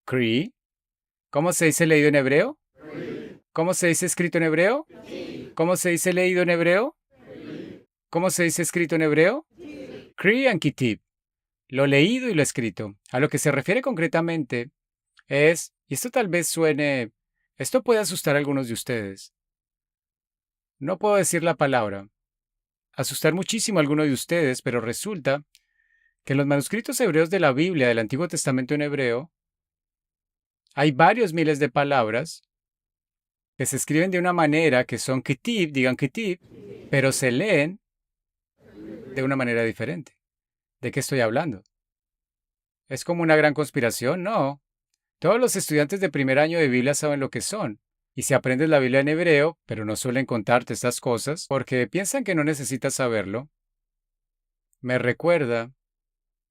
Kri. ¿Cómo se dice leído en hebreo? ¿Cómo se dice escrito en hebreo? ¿Cómo se dice leído en hebreo? ¿Cómo se dice escrito en hebreo? Kri and Ketib. Lo leído y lo escrito. A lo que se refiere concretamente es, y esto tal vez suene, esto puede asustar a algunos de ustedes. No puedo decir la palabra. Asustar muchísimo a algunos de ustedes, pero resulta que en los manuscritos hebreos de la Biblia del Antiguo Testamento en hebreo hay varios miles de palabras que se escriben de una manera que son ketib, digan ketib, pero se leen de una manera diferente. ¿De qué estoy hablando? ¿Es como una gran conspiración? No. Todos los estudiantes de primer año de Biblia saben lo que son. Y si aprendes la Biblia en hebreo, pero no suelen contarte estas cosas, porque piensan que no necesitas saberlo. Me recuerda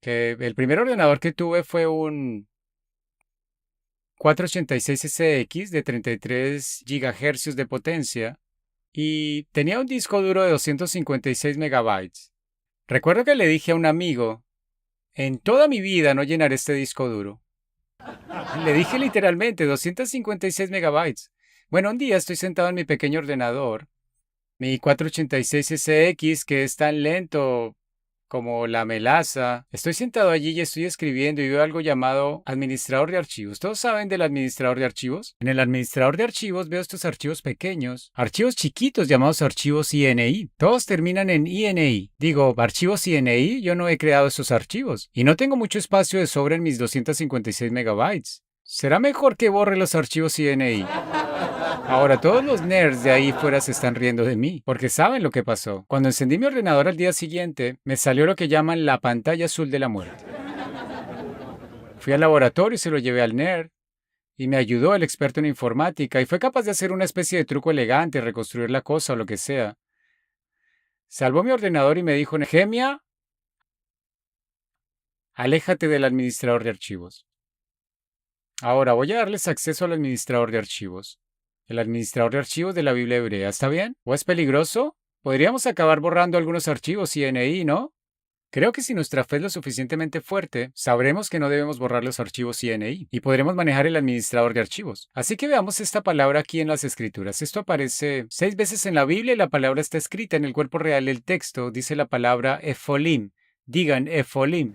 que el primer ordenador que tuve fue un 486SX de 33 GHz de potencia y tenía un disco duro de 256 megabytes. Recuerdo que le dije a un amigo, en toda mi vida no llenaré este disco duro. Le dije literalmente 256 megabytes. Bueno, un día estoy sentado en mi pequeño ordenador, mi 486SX, que es tan lento como la melaza. Estoy sentado allí y estoy escribiendo y veo algo llamado administrador de archivos. ¿Todos saben del administrador de archivos? En el administrador de archivos veo estos archivos pequeños, archivos chiquitos llamados archivos INI. Todos terminan en INI. Digo, archivos INI, yo no he creado esos archivos. Y no tengo mucho espacio de sobra en mis 256 megabytes. Será mejor que borre los archivos INI. Ahora todos los nerds de ahí fuera se están riendo de mí, porque saben lo que pasó. Cuando encendí mi ordenador al día siguiente, me salió lo que llaman la pantalla azul de la muerte. Fui al laboratorio y se lo llevé al nerd, y me ayudó el experto en informática, y fue capaz de hacer una especie de truco elegante, reconstruir la cosa o lo que sea. Salvó mi ordenador y me dijo, Nehemia, aléjate del administrador de archivos. Ahora voy a darles acceso al administrador de archivos. El administrador de archivos de la Biblia hebrea, ¿está bien? ¿O es peligroso? Podríamos acabar borrando algunos archivos INI, ¿no? Creo que si nuestra fe es lo suficientemente fuerte, sabremos que no debemos borrar los archivos INI y podremos manejar el administrador de archivos. Así que veamos esta palabra aquí en las escrituras. Esto aparece 6 veces en la Biblia y la palabra está escrita en el cuerpo real del texto. Dice la palabra Efolim. Digan Efolim.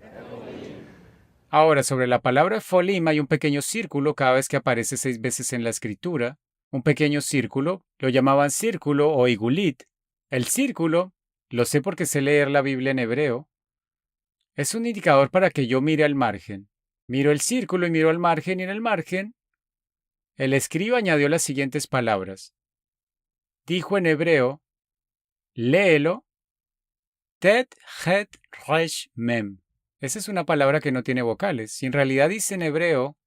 Ahora, sobre la palabra Efolim hay un pequeño círculo cada vez que aparece 6 veces en la escritura. Un pequeño círculo, lo llamaban círculo o igulit. El círculo, lo sé porque sé leer la Biblia en hebreo, es un indicador para que yo mire al margen. Miro el círculo y miro al margen y en el margen, el escriba añadió las siguientes palabras. Dijo en hebreo, léelo, tet, het, resh, mem. Esa es una palabra que no tiene vocales. Y en realidad dice en hebreo,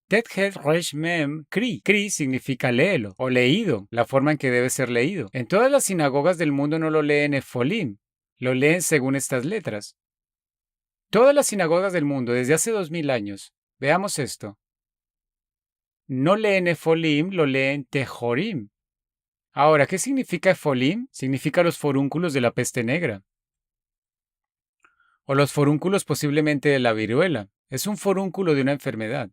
tet, het, resh, mem, kri. Kri significa léelo o leído, la forma en que debe ser leído. En todas las sinagogas del mundo no lo leen efolim, lo leen según estas letras. Todas las sinagogas del mundo desde hace 2000 años, veamos esto, no leen efolim, lo leen tejorim. Ahora, ¿qué significa efolim? Significa los forúnculos de la peste negra. O los forúnculos posiblemente de la viruela. Es un forúnculo de una enfermedad.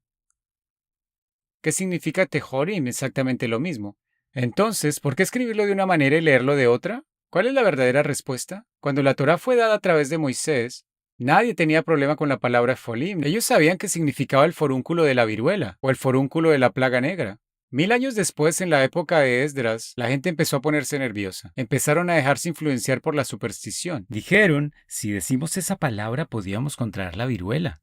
¿Qué significa tejorim? Exactamente lo mismo. Entonces, ¿por qué escribirlo de una manera y leerlo de otra? ¿Cuál es la verdadera respuesta? Cuando la Torá fue dada a través de Moisés, nadie tenía problema con la palabra efolim. Ellos sabían que significaba el forúnculo de la viruela o el forúnculo de la plaga negra. 1000 años después, en la época de Esdras, la gente empezó a ponerse nerviosa. Empezaron a dejarse influenciar por la superstición. Dijeron, si decimos esa palabra podíamos contraer la viruela.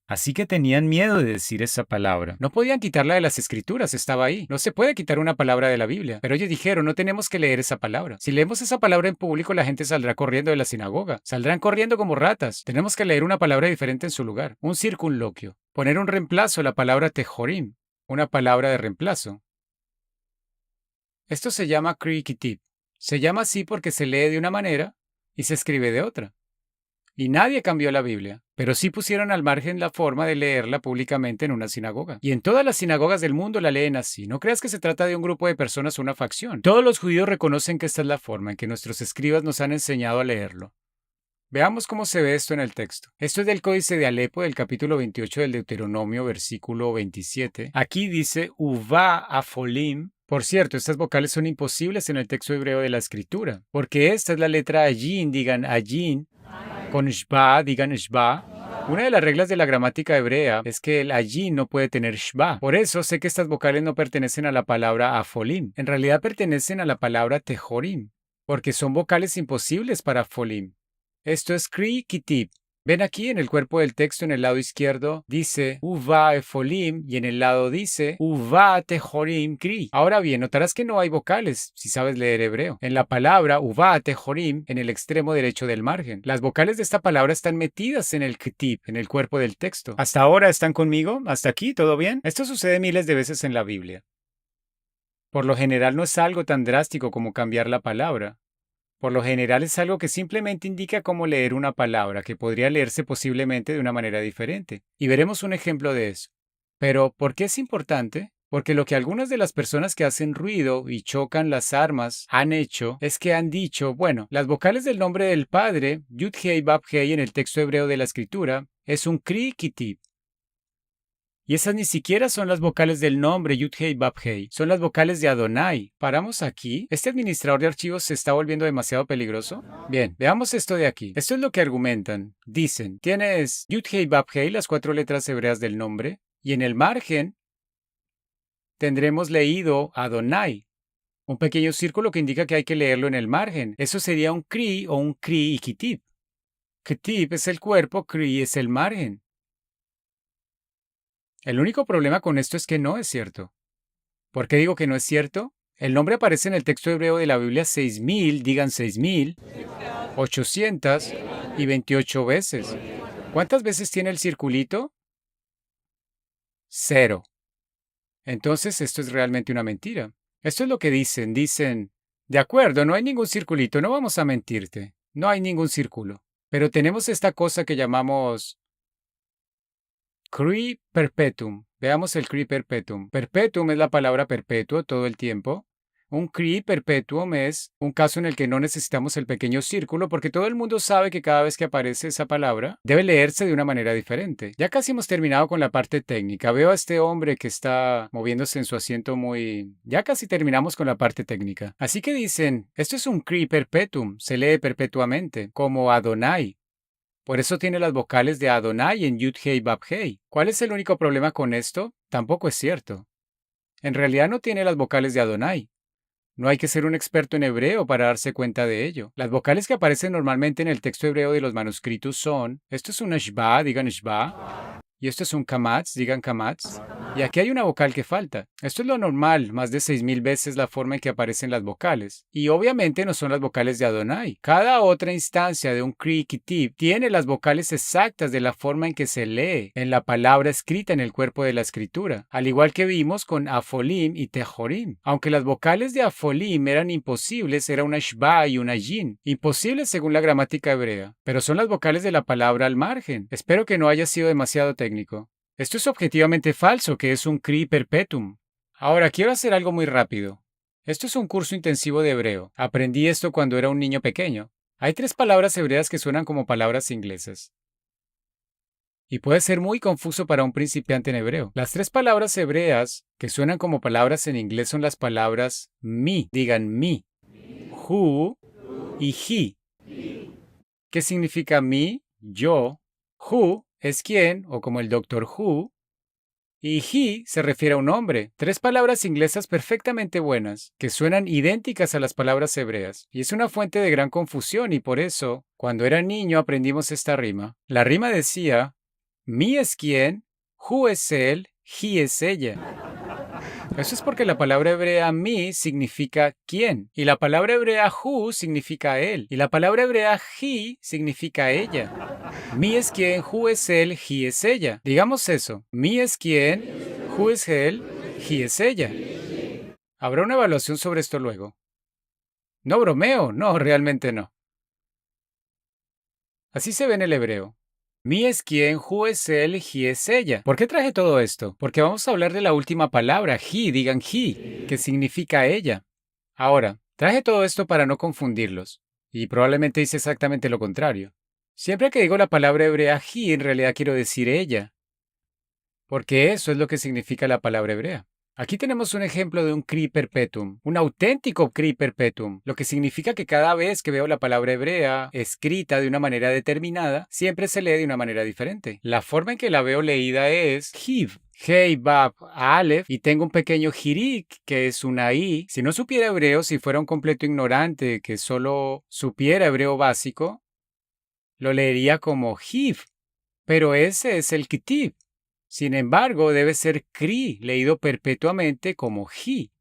Así que tenían miedo de decir esa palabra. No podían quitarla de las escrituras, estaba ahí. No se puede quitar una palabra de la Biblia. Pero ellos dijeron, no tenemos que leer esa palabra. Si leemos esa palabra en público, la gente saldrá corriendo de la sinagoga. Saldrán corriendo como ratas. Tenemos que leer una palabra diferente en su lugar. Un circunloquio. Poner un reemplazo a la palabra tejorim. Una palabra de reemplazo. Esto se llama krikitip. Se llama así porque se lee de una manera y se escribe de otra. Y nadie cambió la Biblia, pero sí pusieron al margen la forma de leerla públicamente en una sinagoga. Y en todas las sinagogas del mundo la leen así. No creas que se trata de un grupo de personas o una facción. Todos los judíos reconocen que esta es la forma en que nuestros escribas nos han enseñado a leerlo. Veamos cómo se ve esto en el texto. Esto es del Códice de Alepo, del capítulo 28 del Deuteronomio, versículo 27. Aquí dice Uva afolim. Por cierto, estas vocales son imposibles en el texto hebreo de la escritura, porque esta es la letra ayin, digan ayin. Con shba, digan shba. Una de las reglas de la gramática hebrea es que el ayin no puede tener shba. Por eso sé que estas vocales no pertenecen a la palabra afolim. En realidad pertenecen a la palabra tejorim, porque son vocales imposibles para afolim. Esto es kri kitib. Ven aquí en el cuerpo del texto en el lado izquierdo dice uva efolim y en el lado dice uva tejorim kri. Ahora bien, notarás que no hay vocales si sabes leer hebreo. En la palabra uva tejorim en el extremo derecho del margen. Las vocales de esta palabra están metidas en el kitib, en el cuerpo del texto. ¿Hasta ahora están conmigo? ¿Hasta aquí? ¿Todo bien? Esto sucede miles de veces en la Biblia. Por lo general no es algo tan drástico como cambiar la palabra. Por lo general es algo que simplemente indica cómo leer una palabra que podría leerse posiblemente de una manera diferente. Y veremos un ejemplo de eso. Pero, ¿por qué es importante? Porque lo que algunas de las personas que hacen ruido y chocan las armas han hecho es que han dicho, bueno, las vocales del nombre del Padre, Yud-Hei Bab-Hei en el texto hebreo de la Escritura, es un Kri-Kitib. Y esas ni siquiera son las vocales del nombre Yud-Hei Bab-Hei, son las vocales de Adonai. ¿Paramos aquí? ¿Este administrador de archivos se está volviendo demasiado peligroso? Bien, veamos esto de aquí. Esto es lo que argumentan. Dicen, tienes Yud-Hei Bab-Hei, las 4 letras hebreas del nombre, y en el margen tendremos leído Adonai, un pequeño círculo que indica que hay que leerlo en el margen. Eso sería un Kri o un Kri y Kitib. Kitib es el cuerpo, Kri es el margen. El único problema con esto es que no es cierto. ¿Por qué digo que no es cierto? El nombre aparece en el texto hebreo de la Biblia 6.000, digan 6.828 veces. ¿Cuántas veces tiene el circulito? 0. Entonces esto es realmente una mentira. Esto es lo que dicen. Dicen, de acuerdo, no hay ningún circulito, no vamos a mentirte. No hay ningún círculo. Pero tenemos esta cosa que llamamos Cri perpetuum. Veamos el cri perpetuum. Perpetuum es la palabra perpetuo todo el tiempo. Un cri perpetuum es un caso en el que no necesitamos el pequeño círculo porque todo el mundo sabe que cada vez que aparece esa palabra debe leerse de una manera diferente. Ya casi hemos terminado con la parte técnica. Veo a este hombre que está moviéndose en su asiento muy... Ya casi terminamos con la parte técnica. Así que dicen, esto es un cri perpetuum, se lee perpetuamente, como Adonai. Por eso tiene las vocales de Adonai en Yud Hei Bab Hei. ¿Cuál es el único problema con esto? Tampoco es cierto. En realidad no tiene las vocales de Adonai. No hay que ser un experto en hebreo para darse cuenta de ello. Las vocales que aparecen normalmente en el texto hebreo de los manuscritos son, esto es un shba, digan shba, y esto es un kamatz, digan kamatz, y aquí hay una vocal que falta. Esto es lo normal, más de 6000 veces la forma en que aparecen las vocales. Y obviamente no son las vocales de Adonai. Cada otra instancia de un kri kitib tiene las vocales exactas de la forma en que se lee en la palabra escrita en el cuerpo de la escritura, al igual que vimos con afolim y tejorim. Aunque las vocales de afolim eran imposibles, era una shba y una yin. Imposibles según la gramática hebrea, pero son las vocales de la palabra al margen. Espero que no haya sido demasiado técnico. Esto es objetivamente falso, que es un cri perpetuum. Ahora, quiero hacer algo muy rápido. Esto es un curso intensivo de hebreo. Aprendí esto cuando era un niño pequeño. Hay 3 palabras hebreas que suenan como palabras inglesas. Y puede ser muy confuso para un principiante en hebreo. Las 3 palabras hebreas que suenan como palabras en inglés son las palabras mi, digan mi, who y he. ¿Qué significa mi? Yo. Who es quién, o como el Doctor Who. Y he se refiere a un hombre. 3 palabras inglesas perfectamente buenas, que suenan idénticas a las palabras hebreas. Y es una fuente de gran confusión y por eso, cuando era niño aprendimos esta rima. La rima decía, mi es quién, who es él, he es ella. Eso es porque la palabra hebrea mi significa quién, y la palabra hebrea who significa él, y la palabra hebrea he significa ella. Mi es quién, who es él, he es ella. Digamos eso. Mi es quién, who es él, he es ella. Habrá una evaluación sobre esto luego. No bromeo, no, realmente no. Así se ve en el hebreo. Mi es quien, who es él, he es ella. ¿Por qué traje todo esto? Porque vamos a hablar de la última palabra, he, digan he, que significa ella. Ahora, traje todo esto para no confundirlos, y probablemente hice exactamente lo contrario. Siempre que digo la palabra hebrea he, en realidad quiero decir ella, porque eso es lo que significa la palabra hebrea. Aquí tenemos un ejemplo de un cri perpetuum, un auténtico cri perpetuum, lo que significa que cada vez que veo la palabra hebrea escrita de una manera determinada, siempre se lee de una manera diferente. La forma en que la veo leída es hiv, Hei, Bab, Aleph, y tengo un pequeño Hirik, que es una I. Si no supiera hebreo, si fuera un completo ignorante que solo supiera hebreo básico, lo leería como Hiv, pero ese es el Kitib. Sin embargo, debe ser Kri, leído perpetuamente como Hi.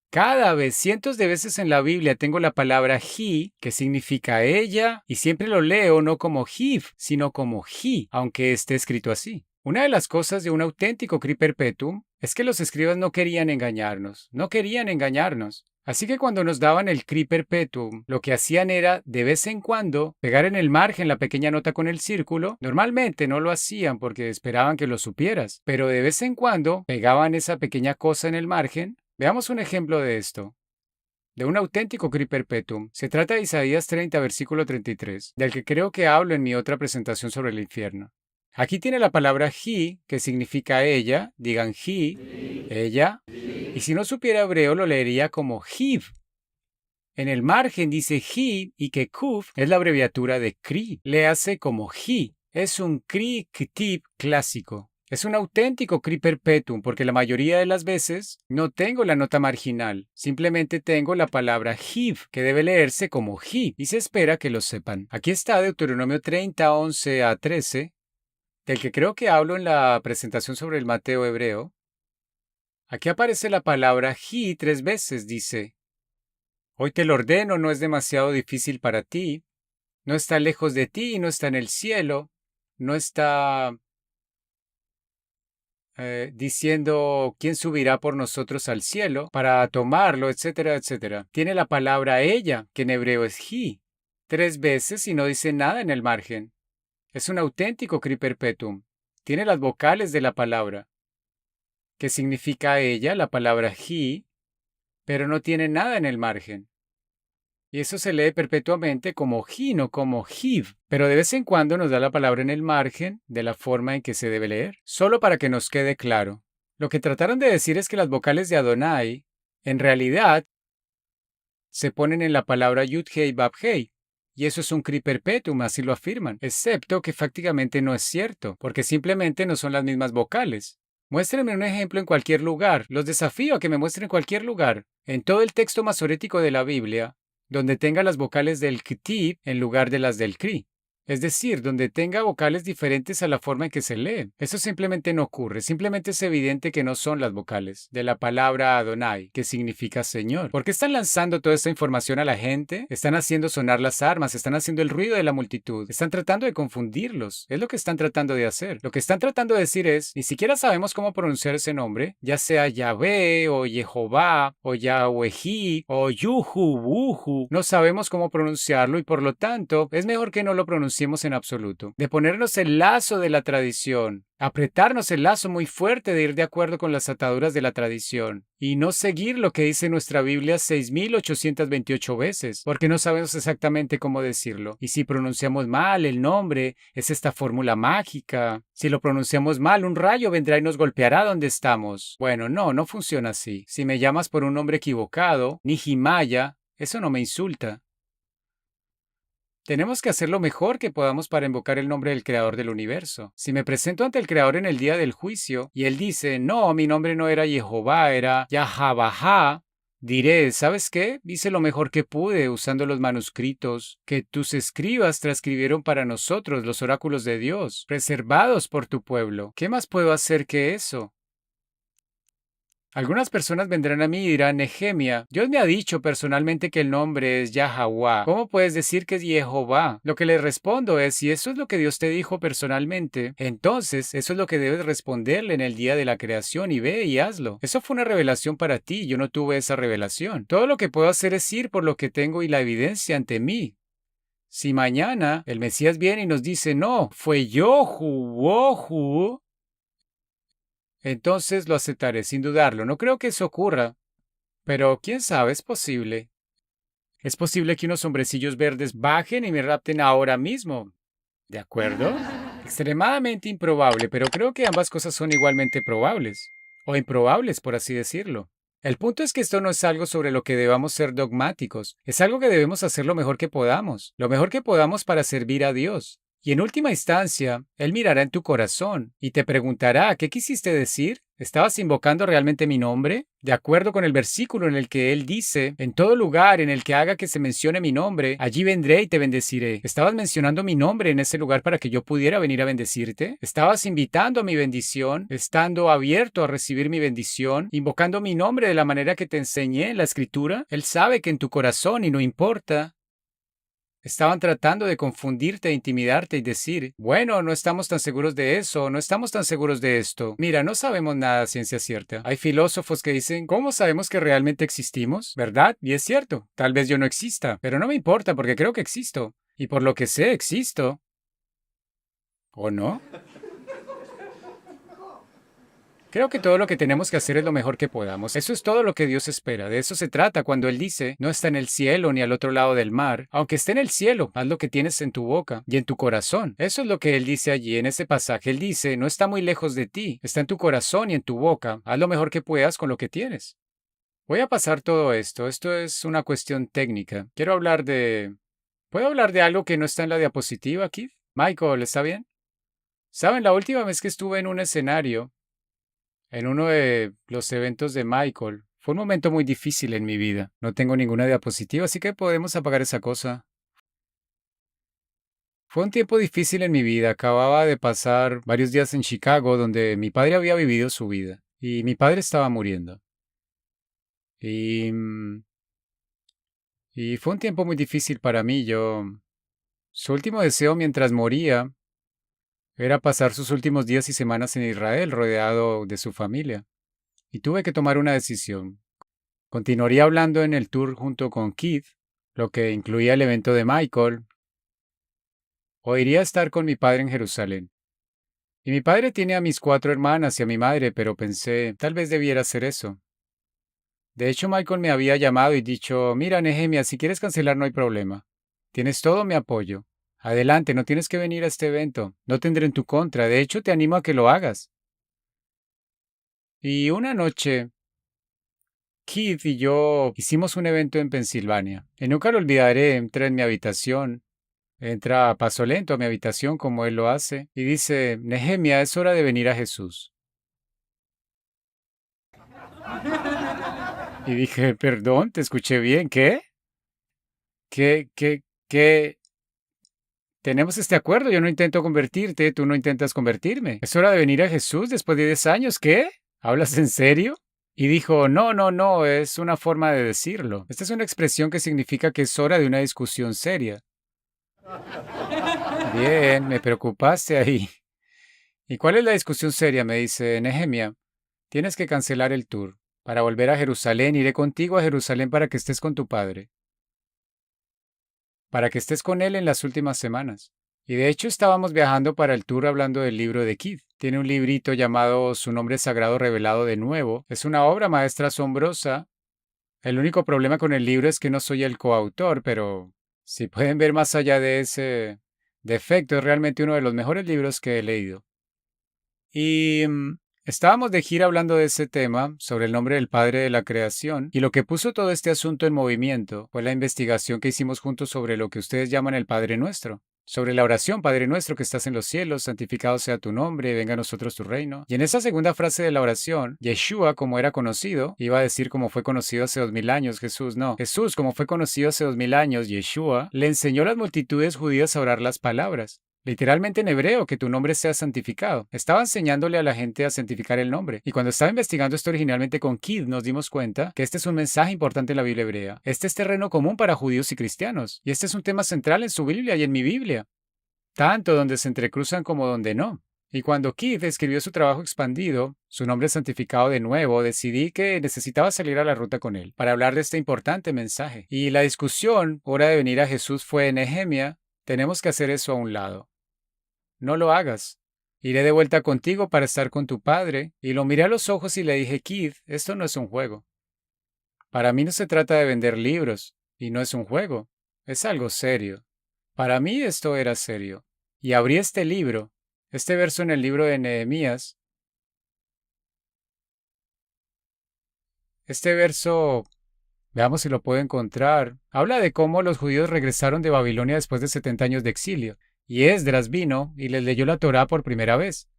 Cada vez, cientos de veces en la Biblia tengo la palabra Hi, que significa ella, y siempre lo leo no como Hiv, sino como Hi, aunque esté escrito así. Una de las cosas de un auténtico Cri Perpetuum es que los escribas no querían engañarnos, no querían engañarnos. Así que cuando nos daban el Cri Perpetuum, lo que hacían era, de vez en cuando, pegar en el margen la pequeña nota con el círculo. Normalmente no lo hacían porque esperaban que lo supieras, pero de vez en cuando pegaban esa pequeña cosa en el margen. Veamos un ejemplo de esto. De un auténtico Cri Perpetuum. Se trata de Isaías 30, versículo 33, del que creo que hablo en mi otra presentación sobre el infierno. Aquí tiene la palabra he, que significa ella, digan he, ella, y si no supiera hebreo lo leería como hiv. En el margen dice he y que kuf es la abreviatura de kri, léase como he. Es un kri ktib clásico. Es un auténtico cri perpetuum porque la mayoría de las veces no tengo la nota marginal, simplemente tengo la palabra hiv, que debe leerse como he, y se espera que lo sepan. Aquí está Deuteronomio 30, 11 a 13, del que creo que hablo en la presentación sobre el Mateo hebreo. Aquí aparece la palabra he 3 veces, dice: hoy te lo ordeno, no es demasiado difícil para ti, no está lejos de ti y no está en el cielo, no está diciendo quién subirá por nosotros al cielo para tomarlo, etcétera, etcétera. Tiene la palabra ella, que en hebreo es he, 3 veces y no dice nada en el margen. Es un auténtico cri perpetuum. Tiene las vocales de la palabra. ¿Qué significa ella, la palabra he? pero no tiene nada en el margen. Y eso se lee perpetuamente como Ji, no como Jiv, pero de vez en cuando nos da la palabra en el margen de la forma en que se debe leer, solo para que nos quede claro. Lo que trataron de decir es que las vocales de Adonai, en realidad, se ponen en la palabra Yud-Hei Bab-Hei, y eso es un cri perpetuum, así lo afirman, excepto que prácticamente no es cierto, porque simplemente no son las mismas vocales. Muéstrenme un ejemplo en cualquier lugar, los desafío a que me muestren cualquier lugar, en todo el texto masorético de la Biblia, donde tenga las vocales del ktib en lugar de las del kri. Es decir, donde tenga vocales diferentes a la forma en que se lee. Eso simplemente no ocurre, simplemente es evidente que no son las vocales de la palabra Adonai, que significa Señor. ¿Por qué están lanzando toda esta información a la gente? Están haciendo sonar las armas, están haciendo el ruido de la multitud, están tratando de confundirlos. Es lo que están tratando de hacer. Lo que están tratando de decir es, ni siquiera sabemos cómo pronunciar ese nombre, ya sea Yahvé o Jehová o Yahwehi o Yuhu, Wuhu. No sabemos cómo pronunciarlo y por lo tanto es mejor que no lo pronunciemos en absoluto, de ponernos el lazo de la tradición, apretarnos el lazo muy fuerte de ir de acuerdo con las ataduras de la tradición y no seguir lo que dice nuestra Biblia 6.828 veces, porque no sabemos exactamente cómo decirlo. Y si pronunciamos mal el nombre, es esta fórmula mágica. Si lo pronunciamos mal, un rayo vendrá y nos golpeará donde estamos. Bueno, no funciona así. Si me llamas por un nombre equivocado, Nihimaya, eso no me insulta. Tenemos que hacer lo mejor que podamos para invocar el nombre del Creador del universo. Si me presento ante el Creador en el día del juicio y Él dice, no, mi nombre no era Jehová, era Yahabajá, diré, ¿sabes qué? Hice lo mejor que pude usando los manuscritos que tus escribas transcribieron para nosotros, los oráculos de Dios, reservados por tu pueblo. ¿Qué más puedo hacer que eso? Algunas personas vendrán a mí y dirán, Nehemia, Dios me ha dicho personalmente que el nombre es Yahweh. ¿Cómo puedes decir que es Jehová? Lo que le respondo es, si eso es lo que Dios te dijo personalmente, entonces eso es lo que debes responderle en el día de la creación y ve y hazlo. Eso fue una revelación para ti, yo no tuve esa revelación. Todo lo que puedo hacer es ir por lo que tengo y la evidencia ante mí. Si mañana el Mesías viene y nos dice, no, fue Yohu, entonces lo aceptaré sin dudarlo. No creo que eso ocurra, pero quién sabe, es posible. Es posible que unos hombrecillos verdes bajen y me rapten ahora mismo. ¿De acuerdo? Extremadamente improbable, pero creo que ambas cosas son igualmente probables. O improbables, por así decirlo. El punto es que esto no es algo sobre lo que debamos ser dogmáticos, es algo que debemos hacer lo mejor que podamos para servir a Dios. Y en última instancia, Él mirará en tu corazón y te preguntará, ¿qué quisiste decir? ¿Estabas invocando realmente mi nombre? De acuerdo con el versículo en el que Él dice, en todo lugar en el que haga que se mencione mi nombre, allí vendré y te bendeciré. ¿Estabas mencionando mi nombre en ese lugar para que yo pudiera venir a bendecirte? ¿Estabas invitando a mi bendición, estando abierto a recibir mi bendición, invocando mi nombre de la manera que te enseñé en la escritura? Él sabe que en tu corazón, y no importa, estaban tratando de confundirte e intimidarte y decir, bueno, no estamos tan seguros de eso, no estamos tan seguros de esto. Mira, no sabemos nada a ciencia cierta. Hay filósofos que dicen, ¿cómo sabemos que realmente existimos? ¿Verdad? Y es cierto, tal vez yo no exista, pero no me importa porque creo que existo. Y por lo que sé, existo. ¿O no? Creo que todo lo que tenemos que hacer es lo mejor que podamos. Eso es todo lo que Dios espera. De eso se trata cuando Él dice, no está en el cielo ni al otro lado del mar. Aunque esté en el cielo, haz lo que tienes en tu boca y en tu corazón. Eso es lo que Él dice allí en ese pasaje. Él dice, no está muy lejos de ti, está en tu corazón y en tu boca. Haz lo mejor que puedas con lo que tienes. Voy a pasar todo esto. Esto es una cuestión técnica. Quiero hablar de... ¿Puedo hablar de algo que no está en la diapositiva, Keith? Michael, ¿está bien? Saben, la última vez que estuve en un escenario, en uno de los eventos de Michael, fue un momento muy difícil en mi vida. No tengo ninguna diapositiva, así que podemos apagar esa cosa. Fue un tiempo difícil en mi vida. Acababa de pasar varios días en Chicago, donde mi padre había vivido su vida. Y mi padre estaba muriendo. Y, y fue un tiempo muy difícil para mí. Su último deseo mientras moría era pasar sus últimos días y semanas en Israel, rodeado de su familia. Y tuve que tomar una decisión. Continuaría hablando en el tour junto con Keith, lo que incluía el evento de Michael, o iría a estar con mi padre en Jerusalén. Y mi padre tiene a mis 4 hermanas y a mi madre, pero pensé, tal vez debiera hacer eso. De hecho, Michael me había llamado y dicho, mira, Nehemia, si quieres cancelar no hay problema. Tienes todo mi apoyo. Adelante, no tienes que venir a este evento. No tendré en tu contra. De hecho, te animo a que lo hagas. Y una noche, Keith y yo hicimos un evento en Pensilvania. Y nunca lo olvidaré. Entra en mi habitación. Entra a paso lento a mi habitación como él lo hace. Y dice, Nehemia, es hora de venir a Jesús. Y dije, perdón, te escuché bien. ¿Qué? ¿Qué? Tenemos este acuerdo, yo no intento convertirte, tú no intentas convertirme. ¿Es hora de venir a Jesús después de 10 años? ¿Qué? ¿Hablas en serio? Y dijo, no, es una forma de decirlo. Esta es una expresión que significa que es hora de una discusión seria. Bien, me preocupaste ahí. ¿Y cuál es la discusión seria? Me dice Nehemia. Tienes que cancelar el tour. Para volver a Jerusalén, iré contigo a Jerusalén para que estés con tu padre. Para que estés con él en las últimas semanas. Y de hecho estábamos viajando para el tour hablando del libro de Keith. Tiene un librito llamado Su nombre sagrado revelado de nuevo. Es una obra maestra asombrosa. El único problema con el libro es que no soy el coautor, pero si pueden ver más allá de ese defecto, es realmente uno de los mejores libros que he leído. Y estábamos de gira hablando de ese tema, sobre el nombre del Padre de la Creación, y lo que puso todo este asunto en movimiento fue la investigación que hicimos juntos sobre lo que ustedes llaman el Padre Nuestro. Sobre la oración, Padre nuestro que estás en los cielos, santificado sea tu nombre, venga a nosotros tu reino. Y en esa segunda frase de la oración, Yeshua, como era conocido, iba a decir como fue conocido hace 2000 años Jesús, no. Jesús, como fue conocido hace 2000 años, Yeshua, le enseñó a las multitudes judías a orar las palabras. Literalmente en hebreo, que tu nombre sea santificado. Estaba enseñándole a la gente a santificar el nombre. Y cuando estaba investigando esto originalmente con Keith, nos dimos cuenta que este es un mensaje importante en la Biblia hebrea. Este es terreno común para judíos y cristianos. Y este es un tema central en su Biblia y en mi Biblia. Tanto donde se entrecruzan como donde no. Y cuando Keith escribió su trabajo expandido, su nombre santificado de nuevo, decidí que necesitaba salir a la ruta con él para hablar de este importante mensaje. Y la discusión, hora de venir a Jesús, fue Nehemia, tenemos que hacer eso a un lado. No lo hagas. Iré de vuelta contigo para estar con tu padre. Y lo miré a los ojos y le dije, Keith, esto no es un juego. Para mí no se trata de vender libros, y no es un juego. Es algo serio. Para mí esto era serio. Y abrí este libro, este verso en el libro de Nehemías. Este verso, veamos si lo puedo encontrar, habla de cómo los judíos regresaron de Babilonia después de 70 años de exilio. Y Esdras vino y les leyó la Torá por primera vez.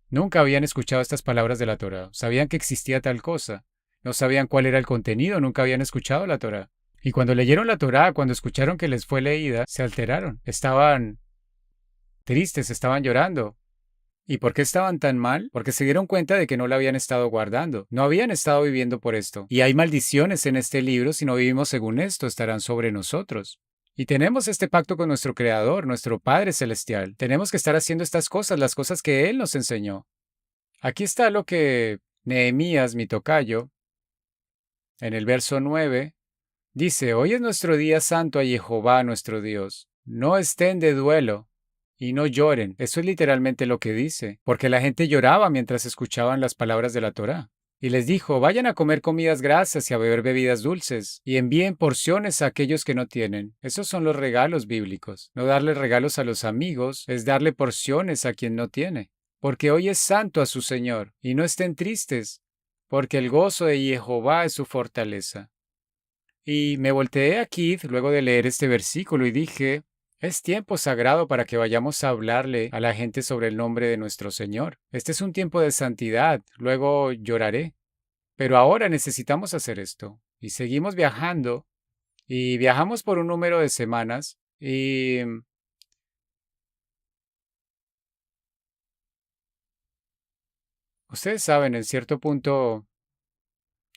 Nunca habían escuchado estas palabras de la Torá. Sabían que existía tal cosa. No sabían cuál era el contenido, nunca habían escuchado la Torá. Y cuando leyeron la Torá, cuando escucharon que les fue leída, se alteraron. Estaban tristes, estaban llorando. ¿Y por qué estaban tan mal? Porque se dieron cuenta de que no la habían estado guardando. No habían estado viviendo por esto. Y hay maldiciones en este libro. Si no vivimos según esto, estarán sobre nosotros. Y tenemos este pacto con nuestro Creador, nuestro Padre Celestial. Tenemos que estar haciendo estas cosas, las cosas que Él nos enseñó. Aquí está lo que Nehemías, mi tocayo, en el verso 9, dice, hoy es nuestro día santo a Jehová nuestro Dios. No estén de duelo y no lloren. Eso es literalmente lo que dice, porque la gente lloraba mientras escuchaban las palabras de la Torá. Y les dijo, vayan a comer comidas grasas y a beber bebidas dulces, y envíen porciones a aquellos que no tienen. Esos son los regalos bíblicos. No darle regalos a los amigos es darle porciones a quien no tiene. Porque hoy es santo a su Señor, y no estén tristes, porque el gozo de Jehová es su fortaleza. Y me volteé a Keith luego de leer este versículo y dije, es tiempo sagrado para que vayamos a hablarle a la gente sobre el nombre de nuestro Señor. Este es un tiempo de santidad, luego lloraré. Pero ahora necesitamos hacer esto. Y seguimos viajando, y viajamos por un número de semanas, y ustedes saben, en cierto punto,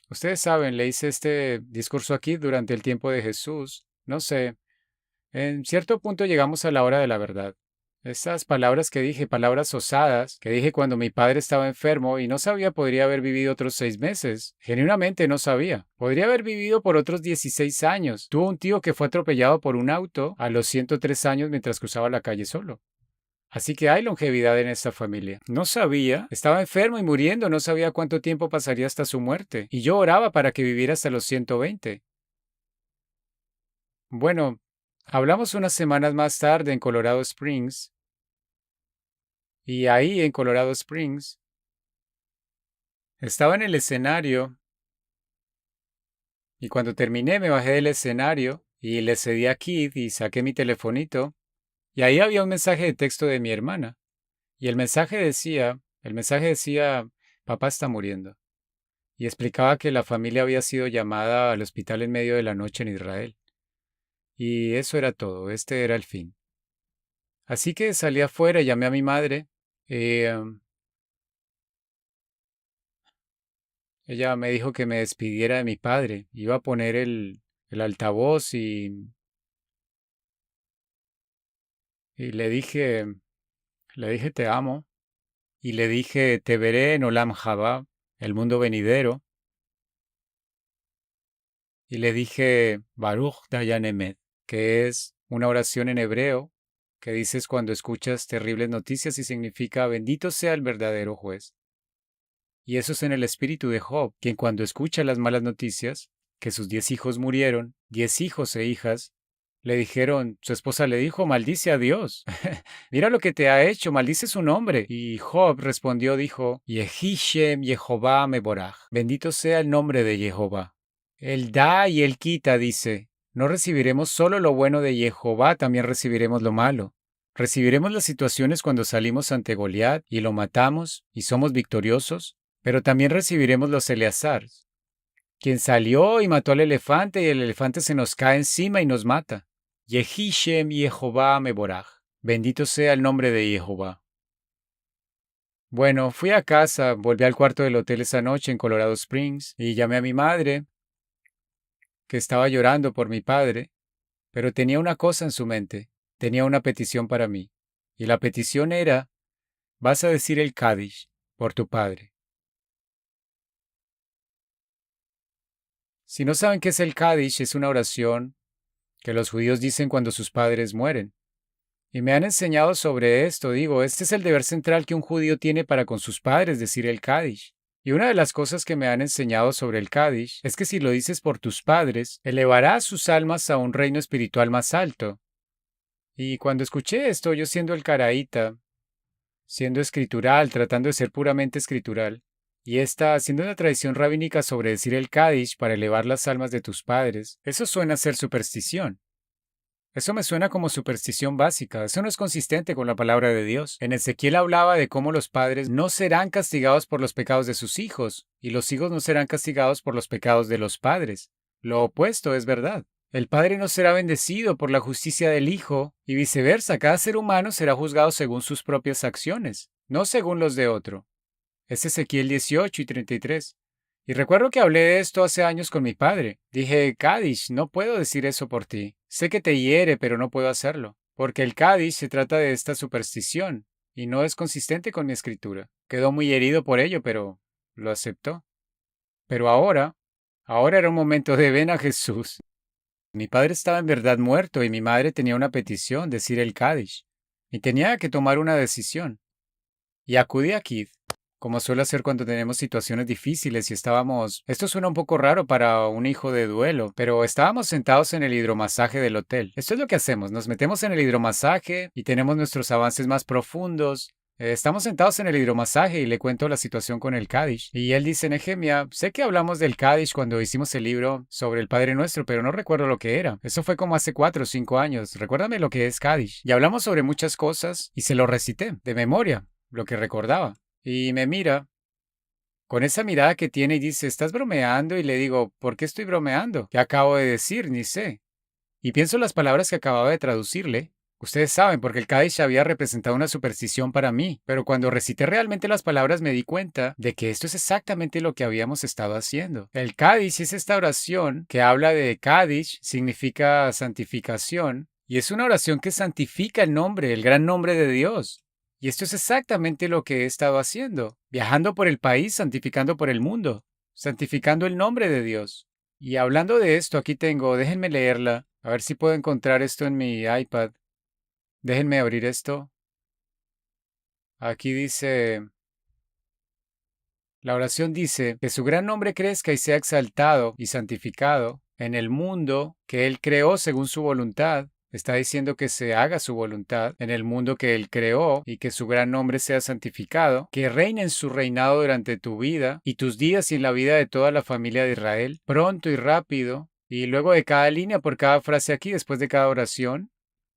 ustedes saben, le hice este discurso aquí durante el tiempo de Jesús. No sé, en cierto punto llegamos a la hora de la verdad. Esas palabras que dije, palabras osadas, que dije cuando mi padre estaba enfermo y no sabía podría haber vivido otros 6 meses. Genuinamente no sabía. Podría haber vivido por otros 16 años. Tuvo un tío que fue atropellado por un auto a los 103 años mientras cruzaba la calle solo. Así que hay longevidad en esta familia. No sabía, estaba enfermo y muriendo, no sabía cuánto tiempo pasaría hasta su muerte. Y yo oraba para que viviera hasta los 120. Bueno, hablamos unas semanas más tarde en Colorado Springs, y ahí en Colorado Springs estaba en el escenario, y cuando terminé me bajé del escenario y le cedí a Keith y saqué mi telefonito, y ahí había un mensaje de texto de mi hermana. Y el mensaje decía, papá está muriendo. Y explicaba que la familia había sido llamada al hospital en medio de la noche en Israel. Y eso era todo, este era el fin. Así que salí afuera y llamé a mi madre. y, em, Ella me dijo que me despidiera de mi padre. Iba a poner el altavoz y le dije te amo. Y le dije te veré en Olam Jabá, el mundo venidero. Y le dije Baruch Dayan Emet, que es una oración en hebreo que dices cuando escuchas terribles noticias y significa bendito sea el verdadero juez. Y eso es en el espíritu de Job, quien cuando escucha las malas noticias, que sus 10 hijos murieron, 10 hijos e hijas, le dijeron, su esposa le dijo, maldice a Dios. Mira lo que te ha hecho, maldice su nombre. Y Job respondió, dijo, Yehi Shem Jehová Meborach, bendito sea el nombre de Jehová. Él da y él quita, dice. No recibiremos solo lo bueno de Jehová, también recibiremos lo malo. Recibiremos las situaciones cuando salimos ante Goliat y lo matamos y somos victoriosos, pero también recibiremos los Eleazar, quien salió y mató al elefante y el elefante se nos cae encima y nos mata. Yehi Shem Jehová Meborach. Bendito sea el nombre de Jehová. Bueno, fui a casa, volví al cuarto del hotel esa noche en Colorado Springs y llamé a mi madre, que estaba llorando por mi padre, pero tenía una cosa en su mente, tenía una petición para mí. Y la petición era, vas a decir el Kaddish por tu padre. Si no saben qué es el Kaddish, es una oración que los judíos dicen cuando sus padres mueren. Y me han enseñado sobre esto, digo, este es el deber central que un judío tiene para con sus padres, decir el Kaddish. Y una de las cosas que me han enseñado sobre el Kaddish es que si lo dices por tus padres, elevarás sus almas a un reino espiritual más alto. Y cuando escuché esto, yo siendo el caraíta, siendo escritural, tratando de ser puramente escritural, y esta haciendo una tradición rabínica sobre decir el Kaddish para elevar las almas de tus padres, eso suena a ser superstición. Eso me suena como superstición básica, eso no es consistente con la palabra de Dios. En Ezequiel hablaba de cómo los padres no serán castigados por los pecados de sus hijos, y los hijos no serán castigados por los pecados de los padres. Lo opuesto es verdad. El padre no será bendecido por la justicia del hijo, y viceversa, cada ser humano será juzgado según sus propias acciones, no según los de otro. Es Ezequiel 18 y 33. Y recuerdo que hablé de esto hace años con mi padre. Dije, Kaddish, no puedo decir eso por ti. Sé que te hiere, pero no puedo hacerlo. Porque el Kaddish se trata de esta superstición, y no es consistente con mi escritura. Quedó muy herido por ello, pero lo aceptó. Pero ahora era un momento de ven a Jesús. Mi padre estaba en verdad muerto y mi madre tenía una petición, decir el Kaddish. Y tenía que tomar una decisión. Y acudí a Keith, como suele hacer cuando tenemos situaciones difíciles y estábamos... Esto suena un poco raro para un hijo de duelo, pero estábamos sentados en el hidromasaje del hotel. Esto es lo que hacemos, nos metemos en el hidromasaje y tenemos nuestros avances más profundos. Estamos sentados en el hidromasaje y le cuento la situación con el Kaddish. Y él dice, Nehemia, sé que hablamos del Kaddish cuando hicimos el libro sobre el Padre Nuestro, pero no recuerdo lo que era. Eso fue como hace 4 o 5 años. Recuérdame lo que es Kaddish. Y hablamos sobre muchas cosas y se lo recité de memoria, lo que recordaba. Y me mira con esa mirada que tiene y dice, ¿estás bromeando? Y le digo, ¿por qué estoy bromeando? ¿Qué acabo de decir? Ni sé. Y pienso las palabras que acababa de traducirle. Ustedes saben, porque el Kaddish había representado una superstición para mí, pero cuando recité realmente las palabras me di cuenta de que esto es exactamente lo que habíamos estado haciendo. El Kaddish es esta oración que habla de Kaddish, significa santificación, y es una oración que santifica el nombre, el gran nombre de Dios. Y esto es exactamente lo que he estado haciendo, viajando por el país, santificando por el mundo, santificando el nombre de Dios. Y hablando de esto, aquí tengo, déjenme leerla, a ver si puedo encontrar esto en mi iPad. Déjenme abrir esto. Aquí dice, la oración dice, que su gran nombre crezca y sea exaltado y santificado en el mundo que Él creó según su voluntad. Está diciendo que se haga su voluntad en el mundo que Él creó y que su gran nombre sea santificado, que reine en su reinado durante tu vida y tus días y en la vida de toda la familia de Israel, pronto y rápido. Y luego de cada línea, por cada frase aquí, después de cada oración,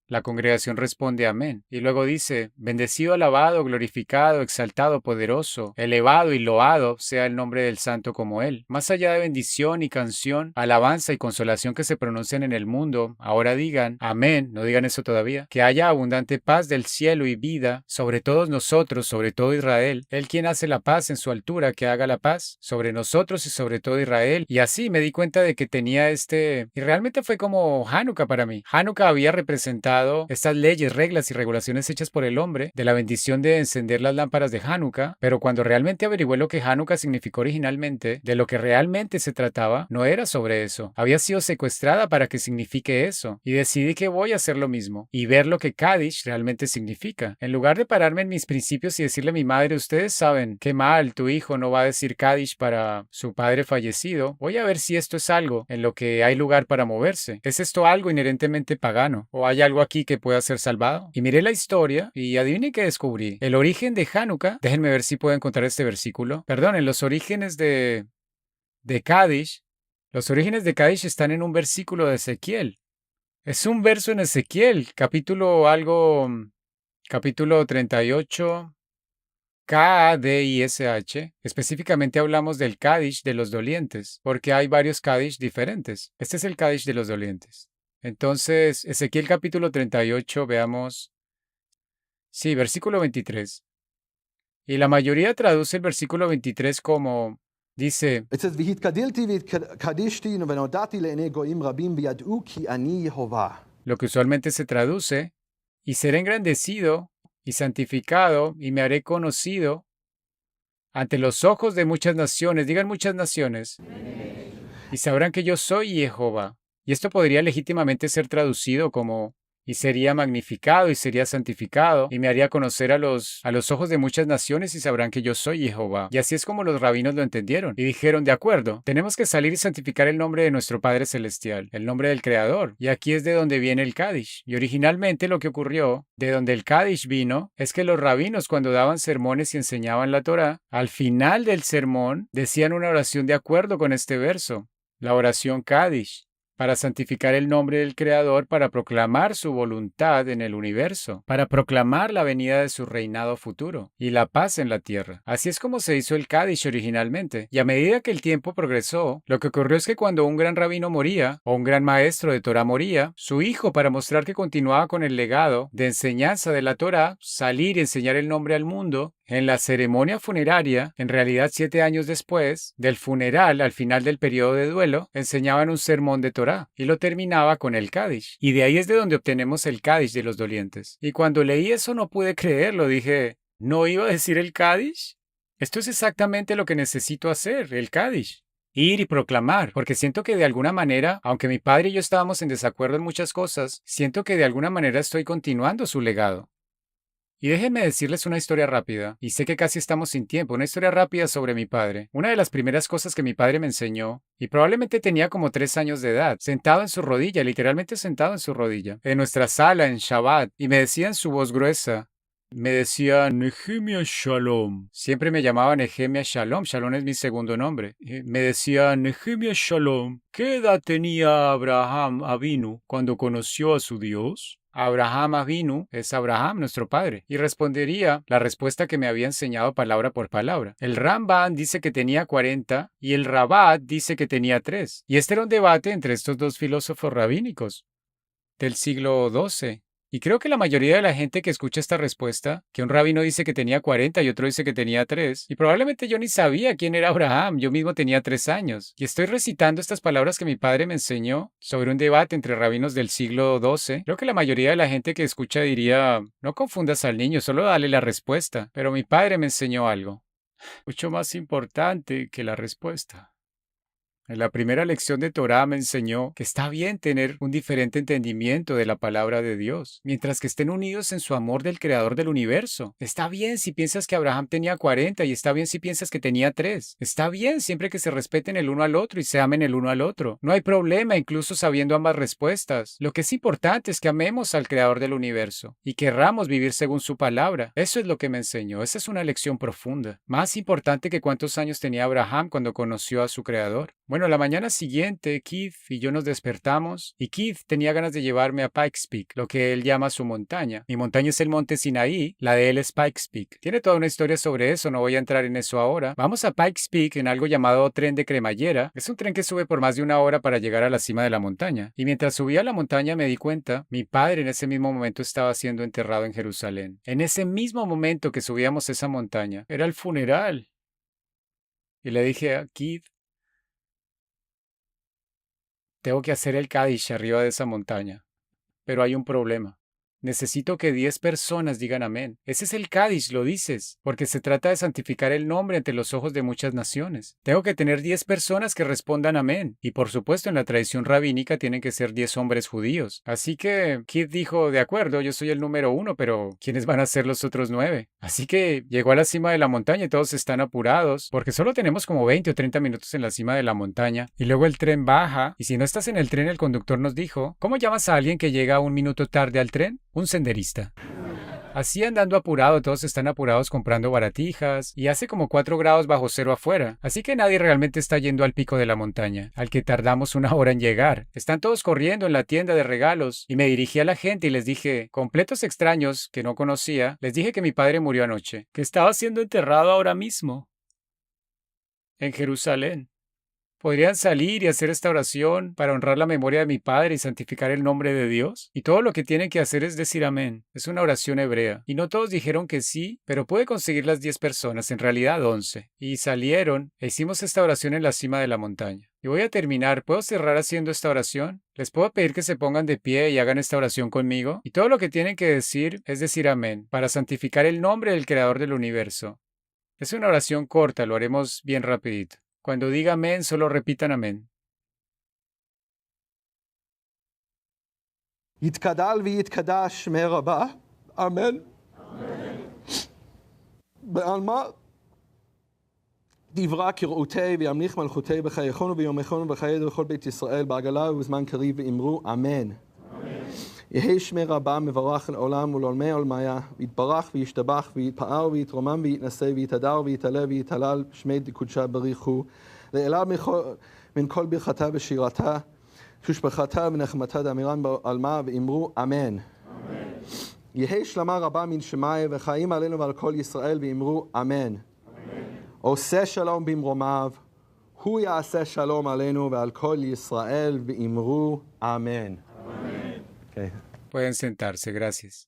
la congregación responde amén. Y luego dice, bendecido, alabado, glorificado, exaltado, poderoso, elevado y loado sea el nombre del santo como él. Más allá de bendición y canción, alabanza y consolación que se pronuncian en el mundo, ahora digan amén, no digan eso todavía, que haya abundante paz del cielo y vida sobre todos nosotros, sobre todo Israel. Él quien hace la paz en su altura, que haga la paz sobre nosotros y sobre todo Israel. Y así me di cuenta de que tenía y realmente fue como Hanukkah para mí. Hanukkah había representado estas leyes, reglas y regulaciones hechas por el hombre de la bendición de encender las lámparas de Hanukkah, pero cuando realmente averigüé lo que Hanukkah significó originalmente, de lo que realmente se trataba, no era sobre eso. Había sido secuestrada para que signifique eso, y decidí que voy a hacer lo mismo, y ver lo que Kaddish realmente significa. En lugar de pararme en mis principios y decirle a mi madre, ustedes saben qué mal, tu hijo no va a decir Kaddish para su padre fallecido, voy a ver si esto es algo en lo que hay lugar para moverse. ¿Es esto algo inherentemente pagano? ¿O hay algo aquí que pueda ser salvado? Y miré la historia y adivinen qué descubrí. El origen de Hanukkah, déjenme ver si puedo encontrar este versículo. Perdonen, los orígenes de Kaddish, los orígenes de Kaddish están en un versículo de Ezequiel. Es un verso en Ezequiel, capítulo 38, K-A-D-I-S-H. Específicamente hablamos del Kaddish de los dolientes, porque hay varios Kaddish diferentes. Este es el Kaddish de los dolientes. Entonces, Ezequiel capítulo 38, veamos. Sí, versículo 23. Y la mayoría traduce el versículo 23 como, dice, lo que usualmente se traduce, y seré engrandecido y santificado y me haré conocido ante los ojos de muchas naciones, digan muchas naciones, y sabrán que yo soy Jehová. Y esto podría legítimamente ser traducido como, y sería magnificado y sería santificado, y me haría conocer a los ojos de muchas naciones y sabrán que yo soy Jehová. Y así es como los rabinos lo entendieron. Y dijeron, de acuerdo, tenemos que salir y santificar el nombre de nuestro Padre Celestial, el nombre del Creador. Y aquí es de donde viene el Kaddish. Y originalmente lo que ocurrió, de donde el Kaddish vino, es que los rabinos cuando daban sermones y enseñaban la Torá, al final del sermón decían una oración de acuerdo con este verso, la oración Kaddish, para santificar el nombre del Creador, para proclamar su voluntad en el universo, para proclamar la venida de su reinado futuro y la paz en la tierra. Así es como se hizo el Kaddish originalmente, y a medida que el tiempo progresó, lo que ocurrió es que cuando un gran rabino moría, o un gran maestro de Torah moría, su hijo, para mostrar que continuaba con el legado de enseñanza de la Torah, salir y enseñar el nombre al mundo, en la ceremonia funeraria, en realidad 7 años después del funeral, al final del periodo de duelo, enseñaban un sermón de Torá y lo terminaba con el Kaddish. Y de ahí es de donde obtenemos el Kaddish de los dolientes. Y cuando leí eso no pude creerlo, dije, ¿no iba a decir el Kaddish? Esto es exactamente lo que necesito hacer, el Kaddish. Ir y proclamar, porque siento que de alguna manera, aunque mi padre y yo estábamos en desacuerdo en muchas cosas, siento que de alguna manera estoy continuando su legado. Y déjenme decirles una historia rápida, y sé que casi estamos sin tiempo, una historia rápida sobre mi padre. Una de las primeras cosas que mi padre me enseñó, y probablemente tenía como 3 años de edad, sentado en su rodilla, literalmente sentado en su rodilla, en nuestra sala en Shabbat, y me decía en su voz gruesa, me decía Nehemia Shalom. Siempre me llamaba Nehemia Shalom. Shalom es mi segundo nombre. Me decía Nehemia Shalom. ¿Qué edad tenía Abraham Avinu cuando conoció a su Dios? Abraham Avinu es Abraham, nuestro padre. Y respondería la respuesta que me había enseñado palabra por palabra. El Ramban dice que tenía 40 y el Rabat dice que tenía 3. Y este era un debate entre estos dos filósofos rabínicos del siglo XII. Y creo que la mayoría de la gente que escucha esta respuesta, que un rabino dice que tenía 40 y otro dice que tenía 3, y probablemente yo ni sabía quién era Abraham, yo mismo tenía 3 años, y estoy recitando estas palabras que mi padre me enseñó sobre un debate entre rabinos del siglo XII, creo que la mayoría de la gente que escucha diría, no confundas al niño, solo dale la respuesta, pero mi padre me enseñó algo, mucho más importante que la respuesta. En la primera lección de Torah me enseñó que está bien tener un diferente entendimiento de la palabra de Dios, mientras que estén unidos en su amor del Creador del universo. Está bien si piensas que Abraham tenía 40 y está bien si piensas que tenía 3. Está bien siempre que se respeten el uno al otro y se amen el uno al otro. No hay problema incluso sabiendo ambas respuestas. Lo que es importante es que amemos al Creador del universo y querramos vivir según su palabra. Eso es lo que me enseñó. Esa es una lección profunda. Más importante que cuántos años tenía Abraham cuando conoció a su Creador. Bueno, la mañana siguiente, Keith y yo nos despertamos y Keith tenía ganas de llevarme a Pikes Peak, lo que él llama su montaña. Mi montaña es el monte Sinaí, la de él es Pikes Peak. Tiene toda una historia sobre eso, no voy a entrar en eso ahora. Vamos a Pikes Peak en algo llamado tren de cremallera. Es un tren que sube por más de una hora para llegar a la cima de la montaña. Y mientras subía a la montaña me di cuenta, mi padre en ese mismo momento estaba siendo enterrado en Jerusalén. En ese mismo momento que subíamos esa montaña, era el funeral. Y le dije a Keith, tengo que hacer el Kaddish arriba de esa montaña. Pero hay un problema. Necesito que 10 personas digan amén. Ese es el Kaddish, lo dices, porque se trata de santificar el nombre ante los ojos de muchas naciones. Tengo que tener 10 personas que respondan amén. Y por supuesto en la tradición rabínica tienen que ser 10 hombres judíos. Así que Kid dijo, de acuerdo, yo soy el número 1, pero ¿quiénes van a ser los otros 9? Así que llegó a la cima de la montaña y todos están apurados, porque solo tenemos como 20 o 30 minutos en la cima de la montaña. Y luego el tren baja, y si no estás en el tren, el conductor nos dijo, ¿cómo llamas a alguien que llega un minuto tarde al tren? Un senderista. Así andando apurado, todos están apurados comprando baratijas y hace como 4 grados bajo cero afuera, así que nadie realmente está yendo al pico de la montaña, al que tardamos una hora en llegar. Están todos corriendo en la tienda de regalos y me dirigí a la gente y les dije, completos extraños que no conocía, les dije que mi padre murió anoche, que estaba siendo enterrado ahora mismo en Jerusalén. ¿Podrían salir y hacer esta oración para honrar la memoria de mi padre y santificar el nombre de Dios? Y todo lo que tienen que hacer es decir amén. Es una oración hebrea. Y no todos dijeron que sí, pero pude conseguir las 10 personas, en realidad 11. Y salieron e hicimos esta oración en la cima de la montaña. Y voy a terminar. ¿Puedo cerrar haciendo esta oración? Les puedo pedir que se pongan de pie y hagan esta oración conmigo. Y todo lo que tienen que decir es decir amén, para santificar el nombre del Creador del universo. Es una oración corta, lo haremos bien rapidito. Cuando diga amén, solo repitan amén. יתגדל ויתקדש שמי רבה, אמן. בעלמא דברה כראותי וימליך מלכותי בחייכנו ויומכנו בחיינו וכל בית ישראל בעגלה ובזמן קריב ואמרו אמן. יהי שמי רבה מברך לעולם ולעולמי עולמיה, ויתברך וישתבח ויתפאר ויתרומם ויתנשא ויתהדר ויתעלה ויתהלל שמי דקודשה בריחו, לעילה מן כל ברכתה ושירתה, תושבחתה ונחמתה דאמירן בעלמה ואמרו אמן. יהי שלמה רבה מן שמיא וחיים עלינו ועל כל ישראל ואמרו אמן. עושה שלום במרומיו, הוא יעשה שלום עלינו ועל כל ישראל ואמרו אמן. Pueden sentarse, gracias.